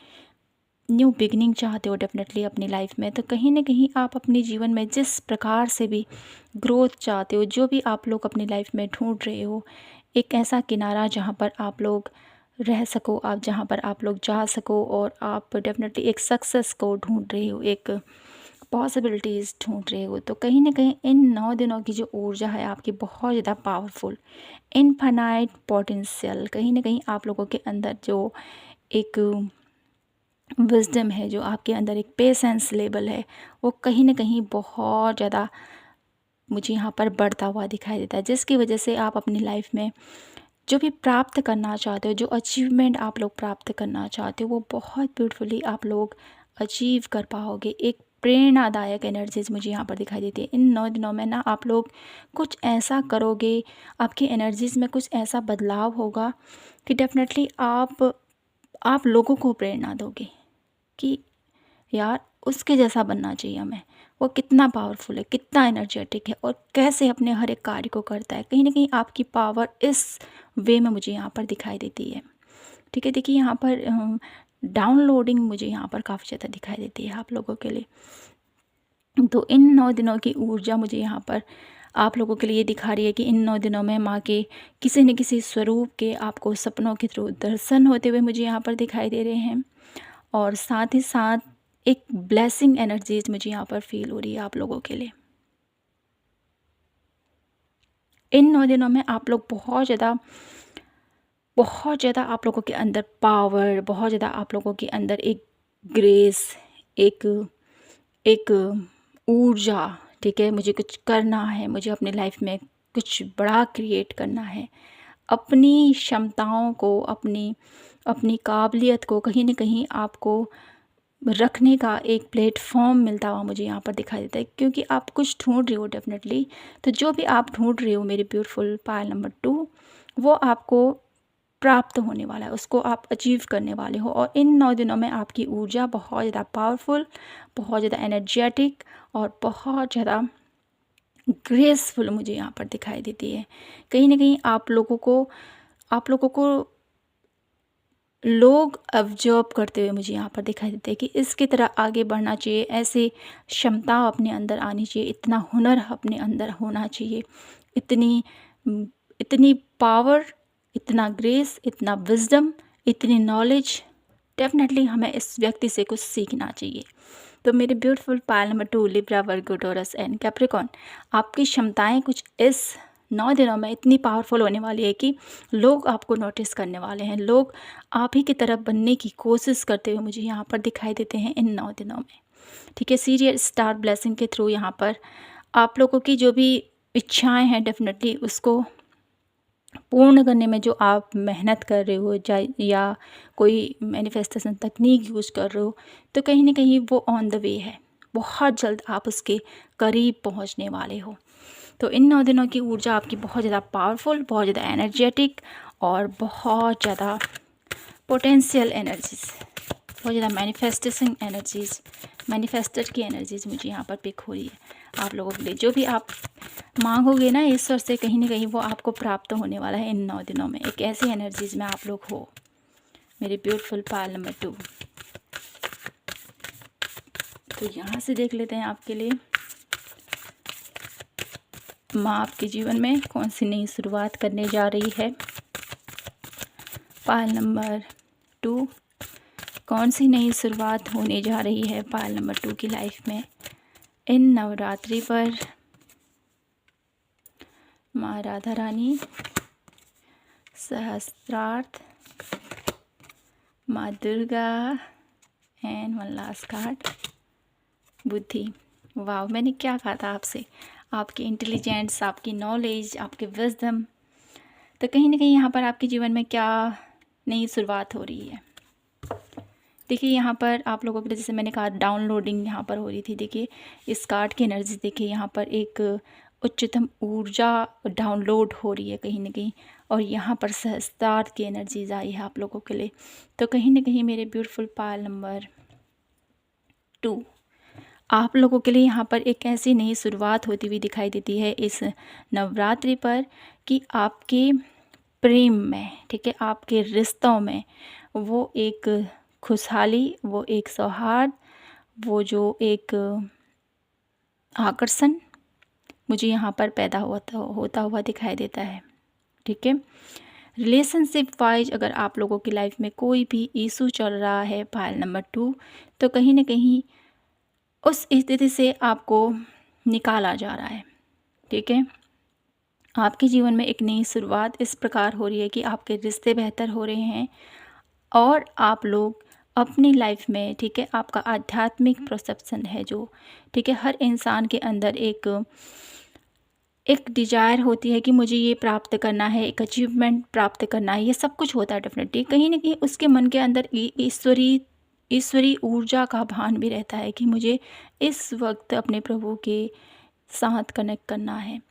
न्यू बिगनिंग चाहते हो डेफिनेटली अपनी लाइफ में। तो कहीं ना कहीं आप अपने जीवन में जिस प्रकार से भी ग्रोथ चाहते हो, जो भी आप लोग अपनी लाइफ में ढूंढ रहे हो, एक ऐसा किनारा जहाँ पर आप लोग रह सको, आप जहाँ पर आप लोग जा सको, और आप डेफिनेटली एक सक्सेस को ढूंढ रहे हो, एक पॉसिबिलिटीज़ ढूंढ रहे हो। तो कहीं ना कहीं इन 9 दिनों की जो ऊर्जा है आपकी बहुत ज़्यादा पावरफुल, इनफाइनाइट पोटेंशियल, कहीं ना कहीं आप लोगों के अंदर जो एक विजडम है, जो आपके अंदर एक पेशेंस लेवल है, वो कहीं ना कहीं बहुत ज़्यादा मुझे यहाँ पर बढ़ता हुआ दिखाई देता है, जिसकी वजह से आप अपनी लाइफ में जो भी प्राप्त करना चाहते हो, जो अचीवमेंट आप लोग प्राप्त करना चाहते हो, वो बहुत ब्यूटीफुली आप लोग अचीव कर पाओगे। एक प्रेरणादायक एनर्जीज मुझे यहाँ पर दिखाई देती है। इन 9 दिनों में ना आप लोग कुछ ऐसा करोगे, आपकी एनर्जीज़ में कुछ ऐसा बदलाव होगा कि डेफिनेटली आप लोगों को प्रेरणा दोगे कि यार उसके जैसा बनना चाहिए हमें, वो कितना पावरफुल है, कितना एनर्जेटिक है, और कैसे अपने हर एक कार्य को करता है। कहीं ना कहीं आपकी पावर इस वे में मुझे यहाँ पर दिखाई देती है। ठीक है, देखिए यहाँ पर डाउनलोडिंग मुझे यहाँ पर काफ़ी ज़्यादा दिखाई देती है आप लोगों के लिए। तो इन 9 दिनों की ऊर्जा मुझे यहाँ पर आप लोगों के लिए दिखा रही है कि इन 9 दिनों में माँ के किसी न किसी स्वरूप के आपको सपनों के थ्रू दर्शन होते हुए मुझे यहाँ पर दिखाई दे रहे हैं, और साथ ही साथ एक ब्लेसिंग एनर्जीज मुझे यहाँ पर फील हो रही है आप लोगों के लिए। इन 9 दिनों में आप लोग बहुत ज़्यादा आप लोगों के अंदर पावर, बहुत ज़्यादा आप लोगों के अंदर एक ग्रेस, एक एक ऊर्जा, ठीक है, मुझे कुछ करना है, मुझे अपनी लाइफ में कुछ बड़ा क्रिएट करना है, अपनी क्षमताओं को, अपनी अपनी काबिलियत को कहीं ना कहीं आपको रखने का एक प्लेटफॉर्म मिलता हुआ मुझे यहाँ पर दिखाई देता है, क्योंकि आप कुछ ढूंढ रहे हो डेफिनेटली। तो जो भी आप ढूंढ रहे हो मेरे ब्यूटीफुल पायल नंबर 2, वो आपको प्राप्त होने वाला है, उसको आप अचीव करने वाले हो। और इन 9 दिनों में आपकी ऊर्जा बहुत ज़्यादा पावरफुल, बहुत ज़्यादा एनर्जेटिक और बहुत ज़्यादा ग्रेसफुल मुझे यहाँ पर दिखाई देती है। कहीं ना कहीं आप लोगों को लोग ऑब्जर्व करते हुए मुझे यहाँ पर दिखाई देते हैं कि इसकी तरह आगे बढ़ना चाहिए, ऐसी क्षमता अपने अंदर आनी चाहिए, इतना हुनर अपने अंदर होना चाहिए, इतनी पावर, इतना ग्रेस, इतना विजडम, इतनी नॉलेज, डेफिनेटली हमें इस व्यक्ति से कुछ सीखना चाहिए। तो मेरे beautiful pile number 2 Libra, Virgo, taurus and Capricorn, आपकी क्षमताएं कुछ इस 9 दिनों में इतनी पावरफुल होने वाली है कि लोग आपको नोटिस करने वाले हैं, लोग आप ही की तरफ बनने की कोशिश करते हुए मुझे यहाँ पर दिखाई देते हैं इन 9 दिनों में। ठीक है, सीरियल स्टार ब्लेसिंग के थ्रू यहाँ पर आप लोगों की जो भी इच्छाएं हैं डेफिनेटली उसको पूर्ण करने में जो आप मेहनत कर रहे हो, चाहे या कोई मैनिफेस्टेशन तकनीक यूज़ कर रहे हो, तो कहीं ना कहीं वो ऑन द वे है, बहुत जल्द आप उसके करीब पहुंचने वाले हो। तो इन 9 दिनों की ऊर्जा आपकी बहुत ज़्यादा पावरफुल, बहुत ज़्यादा एनर्जेटिक और बहुत ज़्यादा पोटेंशियल एनर्जीज, बहुत ज़्यादा मैनिफेस्टेशन एनर्जीज, मैनिफेस्टर की एनर्जीज मुझे यहाँ पर पिक हो रही है आप लोगों के लिए। जो भी आप मांगोगे ना ईश्वर से, कहीं ना कहीं वो आपको प्राप्त होने वाला है इन 9 दिनों में। एक ऐसी एनर्जीज में आप लोग हो मेरे ब्यूटीफुल पायल नंबर 2। तो यहाँ से देख लेते हैं आपके लिए माँ आपके जीवन में कौन सी नई शुरुआत करने जा रही है। पायल नंबर 2, कौन सी नई शुरुआत होने जा रही है पायल नंबर 2 की लाइफ में इन नवरात्रि पर। माँ राधा रानी, सहस्त्रार्थ, माँ Durga and one last card बुद्धि। वाह, मैंने क्या कहा था आपसे, आपकी इंटेलिजेंस, आपकी नॉलेज, आपके विजडम। तो कहीं ना कहीं यहाँ पर आपके जीवन में क्या नई शुरुआत हो रही है। देखिए यहाँ पर आप लोगों के लिए, जैसे मैंने कहा, डाउनलोडिंग यहाँ पर हो रही थी। देखिए इस कार्ड की एनर्जी देखिए, यहाँ पर एक उच्चतम ऊर्जा डाउनलोड हो रही है कहीं ना कहीं, और यहाँ पर सहस्त्रार्थ की एनर्जीज आई है आप लोगों के लिए। तो कहीं ना कहीं मेरे ब्यूटीफुल पायल नंबर 2। आप लोगों के लिए यहाँ पर एक ऐसी नई शुरुआत होती हुई दिखाई देती है इस नवरात्रि पर कि आपके प्रेम में, ठीक है, आपके रिश्तों में वो एक खुशहाली, वो एक सौहार्द, वो जो एक आकर्षण मुझे यहाँ पर पैदा होता हुआ दिखाई देता है, ठीक है। रिलेशनशिप वाइज अगर आप लोगों की लाइफ में कोई भी इशू चल रहा है, पायल नंबर 2, तो कहीं ना कहीं उस स्थिति से आपको निकाला जा रहा है, ठीक है। आपके जीवन में एक नई शुरुआत इस प्रकार हो रही है कि आपके रिश्ते बेहतर हो रहे हैं और आप लोग अपनी लाइफ में, ठीक है, आपका आध्यात्मिक परसेप्शन है जो, ठीक है, हर इंसान के अंदर एक डिज़ायर होती है कि मुझे ये प्राप्त करना है, एक अचीवमेंट प्राप्त करना है, ये सब कुछ होता है डेफिनेटली। कहीं न कहीं उसके मन के अंदर ईश्वरी ऊर्जा का भान भी रहता है कि मुझे इस वक्त अपने प्रभु के साथ कनेक्ट करना है,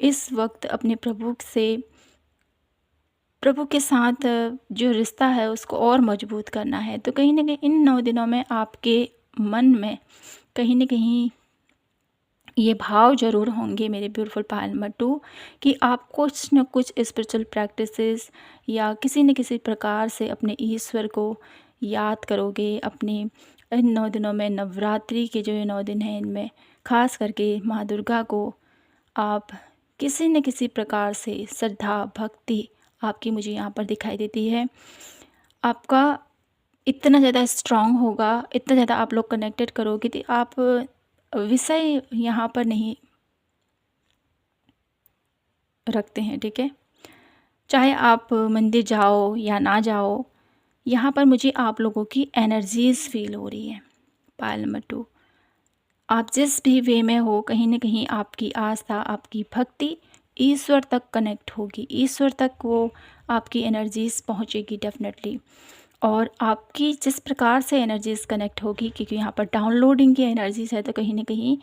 इस वक्त अपने प्रभु के साथ जो रिश्ता है उसको और मजबूत करना है। तो कहीं न कहीं इन 9 दिनों में आपके मन में कहीं न कहीं ये भाव ज़रूर होंगे मेरे ब्यूटीफुल पायल नंबर 2 कि आप कुछ न कुछ स्पिरिचुअल प्रैक्टिसेस या किसी न किसी प्रकार से अपने ईश्वर को याद करोगे। अपने इन 9 दिनों में, नवरात्रि के जो ये 9 दिन हैं, इनमें खास करके माँ दुर्गा को आप किसी न किसी प्रकार से श्रद्धा भक्ति आपकी मुझे यहाँ पर दिखाई देती है। आपका इतना ज़्यादा स्ट्रॉन्ग होगा, इतना ज़्यादा आप लोग कनेक्टेड करोगे कि आप विषय यहाँ पर नहीं रखते हैं, ठीक है। चाहे आप मंदिर जाओ या ना जाओ, यहाँ पर मुझे आप लोगों की एनर्जीज़ फील हो रही है। पायल नंबर 2, आप जिस भी वे में हो, कहीं न कहीं आपकी आस्था, आपकी भक्ति ईश्वर तक कनेक्ट होगी, ईश्वर तक वो आपकी एनर्जीज़ पहुँचेगी डेफ़िनेटली। और आपकी जिस प्रकार से एनर्जीज़ कनेक्ट होगी, क्योंकि यहाँ पर डाउनलोडिंग की एनर्जीज़ है, तो कहीं न कहीं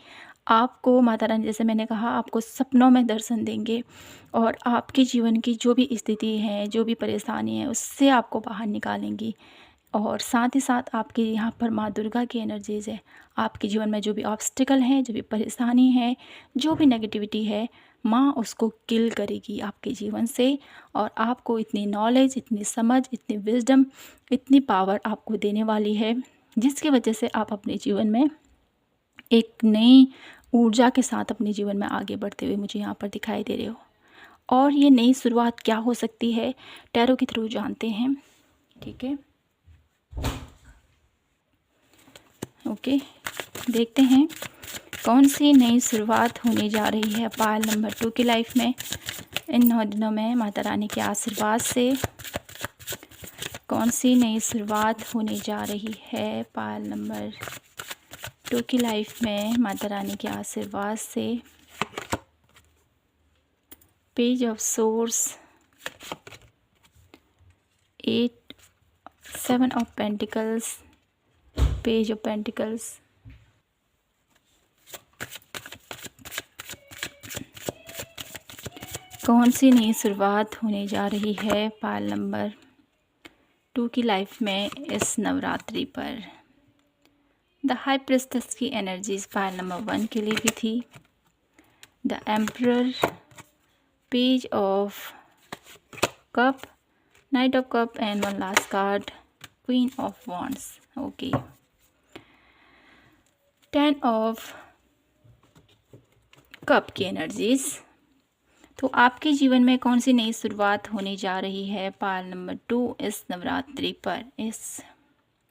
आपको माता रानी, जैसे मैंने कहा, आपको सपनों में दर्शन देंगे और आपके जीवन की जो भी स्थिति है, जो भी परेशानी है, उससे आपको बाहर निकालेंगी। और साथ ही साथ आपके यहाँ पर माँ दुर्गा की एनर्जीज़ है। आपके जीवन में जो भी ऑब्स्टिकल हैं, जो भी परेशानी है, जो भी नेगेटिविटी है, माँ उसको किल करेगी आपके जीवन से और आपको इतनी नॉलेज, इतनी समझ, इतनी विज़डम, इतनी पावर आपको देने वाली है, जिसकी वजह से आप अपने जीवन में एक नई ऊर्जा के साथ अपने जीवन में आगे बढ़ते हुए मुझे यहाँ पर दिखाई दे रहे हो। और ये नई शुरुआत क्या हो सकती है, टैरो के थ्रू जानते हैं, ठीक है। ओके, देखते हैं कौन सी नई शुरुआत होने जा रही है पायल नंबर 2 की लाइफ में इन 9 दिनों में। माता रानी के आशीर्वाद से कौन सी नई शुरुआत होने जा रही है पायल नंबर 2 की लाइफ में, माता रानी के आशीर्वाद से। Page of source, 7 of pentacles, page of pentacles, कौन सी नई शुरुआत होने जा रही है पायल नंबर 2 की लाइफ में इस नवरात्रि पर। द हाई प्रिस्टेस की एनर्जीज पायल नंबर 1 के लिए भी थी। The emperor, page of cup, night of cup and one last card, queen of wands. Okay, 10 of cup की एनर्जीज। तो आपके जीवन में कौन सी नई शुरुआत होने जा रही है पायल नंबर 2 इस नवरात्रि पर। इस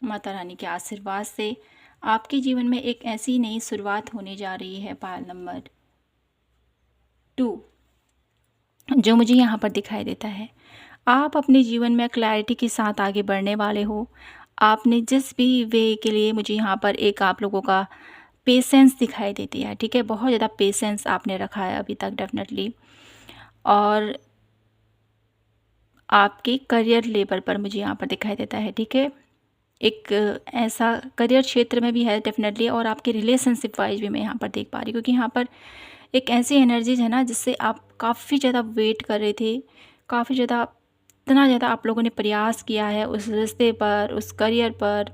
माता रानी के आशीर्वाद से आपके जीवन में एक ऐसी नई शुरुआत होने जा रही है पायल नंबर 2, जो मुझे यहाँ पर दिखाई देता है। आप अपने जीवन में क्लैरिटी के साथ आगे बढ़ने वाले हो। आपने जिस भी वे के लिए, मुझे यहाँ पर एक आप लोगों का पेशेंस दिखाई देती है, ठीक है। बहुत ज़्यादा पेशेंस आपने रखा है अभी तक डेफिनेटली। और आपके करियर लेवल पर मुझे यहाँ पर दिखाई देता है, ठीक है। एक ऐसा करियर क्षेत्र में भी है डेफिनेटली, और आपके रिलेशनशिप वाइज भी मैं यहाँ पर देख पा रही हूँ, क्योंकि यहाँ पर एक ऐसी एनर्जीज है ना, जिससे आप काफ़ी ज़्यादा वेट कर रहे थे, काफ़ी ज़्यादा, इतना ज़्यादा आप लोगों ने प्रयास किया है उस रिश्ते पर, उस करियर पर,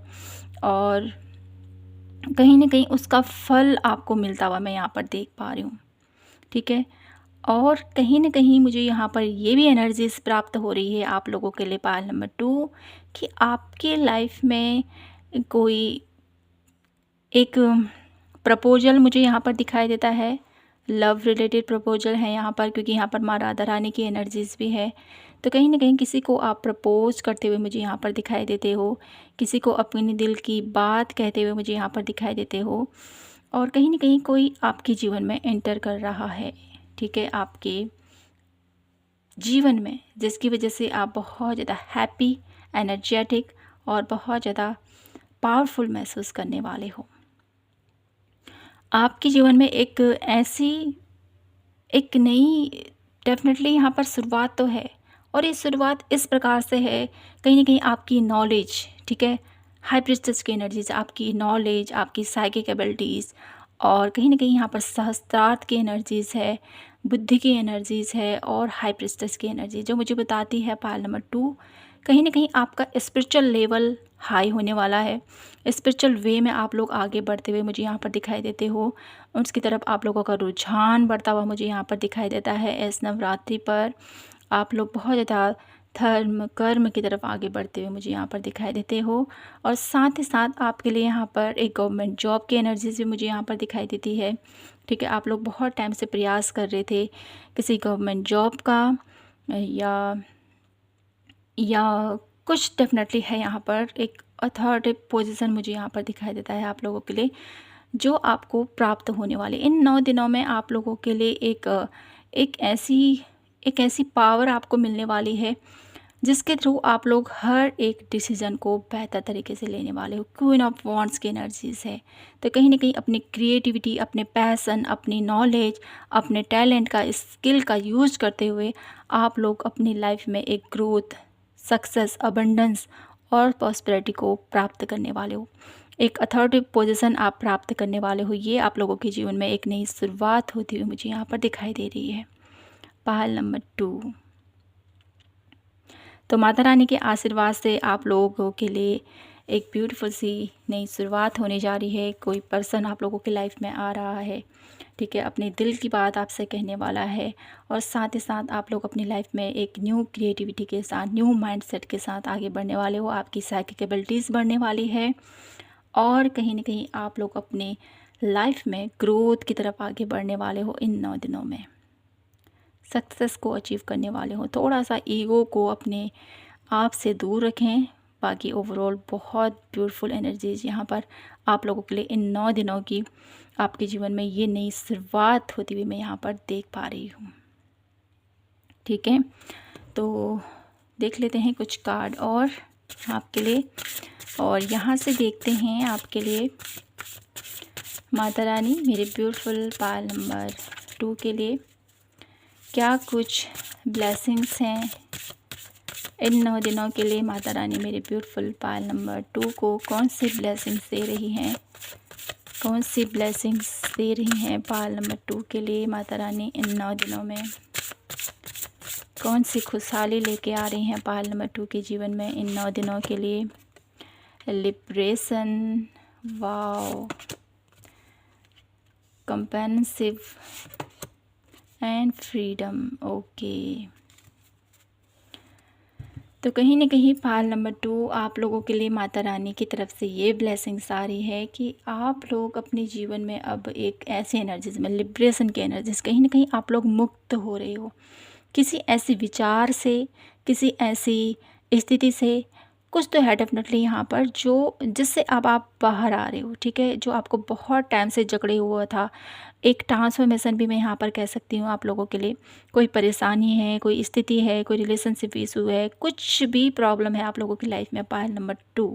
और कहीं न कहीं उसका फल आपको मिलता हुआ मैं यहाँ पर देख पा रही हूँ, ठीक है? और कहीं न कहीं मुझे यहाँ पर ये भी एनर्जीज़ प्राप्त हो रही है आप लोगों के लिए पायल नंबर 2 कि आपके लाइफ़ में कोई एक प्रपोज़ल मुझे यहाँ पर दिखाई देता है। लव रिलेटेड प्रपोज़ल है यहाँ पर, क्योंकि यहाँ पर माँ राधा रानी की एनर्जीज़ भी है। तो कहीं न कहीं किसी को आप प्रपोज़ करते हुए मुझे यहाँ पर दिखाई देते हो, किसी को अपने दिल की बात कहते हुए मुझे यहाँ पर दिखाई देते हो, और कहीं न कहीं कोई आपके जीवन में एंटर कर रहा है, ठीक है? आपके जीवन में, जिसकी वजह से आप बहुत ज़्यादा हैप्पी, एनर्जेटिक और बहुत ज़्यादा पावरफुल महसूस करने वाले हो। आपके जीवन में एक नई डेफ़िनेटली यहाँ पर शुरुआत तो है, और ये शुरुआत इस प्रकार से है, कहीं न कहीं आपकी नॉलेज, ठीक है? हाई प्रीस्टेस की एनर्जीज़, आपकी नॉलेज, आपकी साइकिक एबिलिटीज़, और कहीं न कहीं यहाँ पर सहस्त्रार्थ की एनर्जीज़ है, बुद्धि की एनर्जीज़ है, और हाई प्रीस्टेस की एनर्जी जो मुझे बताती है पायल नंबर 2, कहीं न कहीं आपका स्पिरिचुअल लेवल हाई होने वाला है। स्पिरिचुअल वे में आप लोग आगे बढ़ते हुए मुझे यहाँ पर दिखाई देते हो। उसकी तरफ आप लोगों का रुझान बढ़ता हुआ मुझे यहाँ पर दिखाई देता है। इस नवरात्रि पर आप लोग बहुत ज़्यादा धर्म, कर्म की तरफ आगे बढ़ते हुए मुझे यहाँ पर दिखाई देते हो, और साथ ही साथ आपके लिए यहाँ पर एक गवर्नमेंट जॉब की एनर्जीज़ भी मुझे यहाँ पर दिखाई देती है, ठीक है? आप लोग बहुत टाइम से प्रयास कर रहे थे किसी गवर्नमेंट जॉब का, या कुछ डेफ़िनेटली है यहाँ पर एक अथॉरिटी पोजीशन मुझे यहाँ पर दिखाई देता है आप लोगों के लिए, जो आपको प्राप्त होने वाले इन 9 दिनों में। आप लोगों के लिए एक ऐसी पावर आपको मिलने वाली है, जिसके थ्रू आप लोग हर एक डिसीज़न को बेहतर तरीके से लेने वाले हो। क्वीन ऑफ वांड्स की एनर्जीज़ है, तो कहीं न कहीं अपनी क्रिएटिविटी, अपने पैशन, अपनी नॉलेज, अपने टैलेंट का, स्किल का यूज़ करते हुए आप लोग अपनी लाइफ़ में एक ग्रोथ, सक्सेस, अबंडेंस और प्रॉस्पेरिटी को प्राप्त करने वाले हो। एक अथॉरिटी पोजीशन आप प्राप्त करने वाले हो। ये आप लोगों के जीवन में एक नई शुरुआत होती हुई मुझे यहाँ पर दिखाई दे रही है। पायल नंबर 2, तो माता रानी के आशीर्वाद से आप लोगों के लिए एक ब्यूटीफुल सी नई शुरुआत होने जा रही है। कोई पर्सन आप लोगों की लाइफ में आ रहा है, ठीक है? अपने दिल की बात आपसे कहने वाला है, और साथ ही साथ आप लोग अपनी लाइफ में एक न्यू क्रिएटिविटी के साथ, न्यू माइंडसेट के साथ आगे बढ़ने वाले हो। आपकी साइकिक एबिलिटीज़ बढ़ने वाली है, और कहीं न कहीं आप लोग अपने लाइफ में ग्रोथ की तरफ आगे बढ़ने वाले हो। इन 9 दिनों में सक्सेस को अचीव करने वाले हो। थोड़ा सा ईगो को अपने आप से दूर रखें। बाकी ओवरऑल बहुत ब्यूटीफुल एनर्जीज़ यहाँ पर आप लोगों के लिए इन 9 दिनों की आपके जीवन में ये नई शुरुआत होती हुई मैं यहाँ पर देख पा रही हूँ, ठीक है? तो देख लेते हैं कुछ कार्ड और आपके लिए, और यहाँ से देखते हैं आपके लिए माता रानी मेरे ब्यूटीफुल पायल नंबर 2 के लिए क्या कुछ ब्लेसिंग्स हैं इन 9 दिनों के लिए। माता रानी मेरे ब्यूटीफुल पायल नंबर 2 को कौन सी ब्लेसिंग्स दे रही हैं, कौन सी ब्लेसिंग्स दे रही हैं पायल नंबर 2 के लिए। माता रानी इन 9 दिनों में कौन सी खुशहाली लेके आ रही हैं पायल नंबर 2 के जीवन में इन 9 दिनों के लिए। लिबरेशन, वाओ, कंपेंसिव एंड फ्रीडम, ओके। तो कहीं न कहीं पायल नंबर 2 आप लोगों के लिए माता रानी की तरफ से ये ब्लेसिंग्स आ रही है कि आप लोग अपने जीवन में अब एक ऐसी एनर्जीज़ में, लिबरेशन की एनर्जीज़, कहीं न कहीं आप लोग मुक्त हो रहे हो किसी ऐसे विचार से, किसी ऐसी स्थिति से। कुछ तो है डेफ़िनेटली यहाँ पर जो जिससे अब आप बाहर आ रहे हो, ठीक है? जो आपको बहुत टाइम से जकड़े हुआ था, एक ट्रांसफॉर्मेशन भी मैं यहाँ पर कह सकती हूँ आप लोगों के लिए। कोई परेशानी है, कोई स्थिति है, कोई रिलेशनशिप इशू है, कुछ भी प्रॉब्लम है आप लोगों की लाइफ में पायल नंबर 2,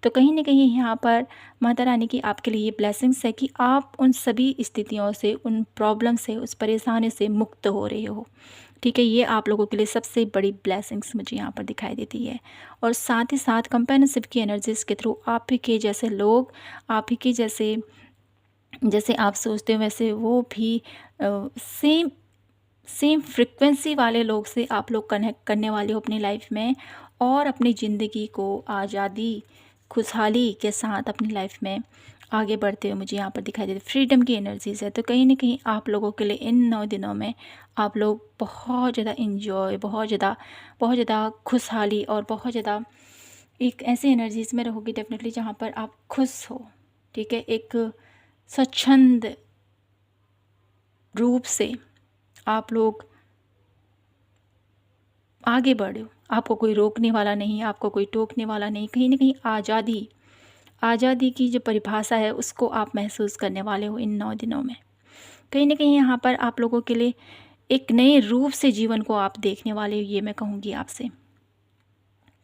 तो कहीं न कहीं यहाँ पर माता रानी की आपके लिए ये ब्लेसिंग्स है कि आप उन सभी स्थितियों से, उन प्रॉब्लम से, उस परेशानी से मुक्त हो रहे हो, ठीक है? ये आप लोगों के लिए सबसे बड़ी ब्लेसिंग्स मुझे यहाँ पर दिखाई देती है। और साथ ही साथ कंपेनियनशिप की एनर्जीज़ के थ्रू आप ही के जैसे लोग, आप ही के जैसे आप सोचते हो वैसे वो भी सेम फ्रिक्वेंसी वाले लोग से आप लोग कनेक्ट करने वाले हो अपनी लाइफ में, और अपनी ज़िंदगी को आज़ादी, खुशहाली के साथ अपनी लाइफ में आगे बढ़ते हुए मुझे यहाँ पर दिखाई देती है। फ्रीडम की एनर्जीज़ है, तो कहीं ना कहीं आप लोगों के लिए इन 9 दिनों में आप लोग बहुत ज़्यादा इंजॉय, बहुत ज़्यादा खुशहाली और बहुत ज़्यादा एक ऐसी एनर्जीज़ में रहोगे डेफिनेटली जहाँ पर आप खुश हो, ठीक है। एक स्वच्छंद रूप से आप लोग आगे बढ़ो, आपको कोई रोकने वाला नहीं, आपको कोई टोकने वाला नहीं। कहीं ना कहीं आज़ादी की जो परिभाषा है उसको आप महसूस करने वाले हो इन 9 दिनों में। कहीं ना कहीं यहाँ पर आप लोगों के लिए एक नए रूप से जीवन को आप देखने वाले हो, ये मैं कहूँगी आपसे,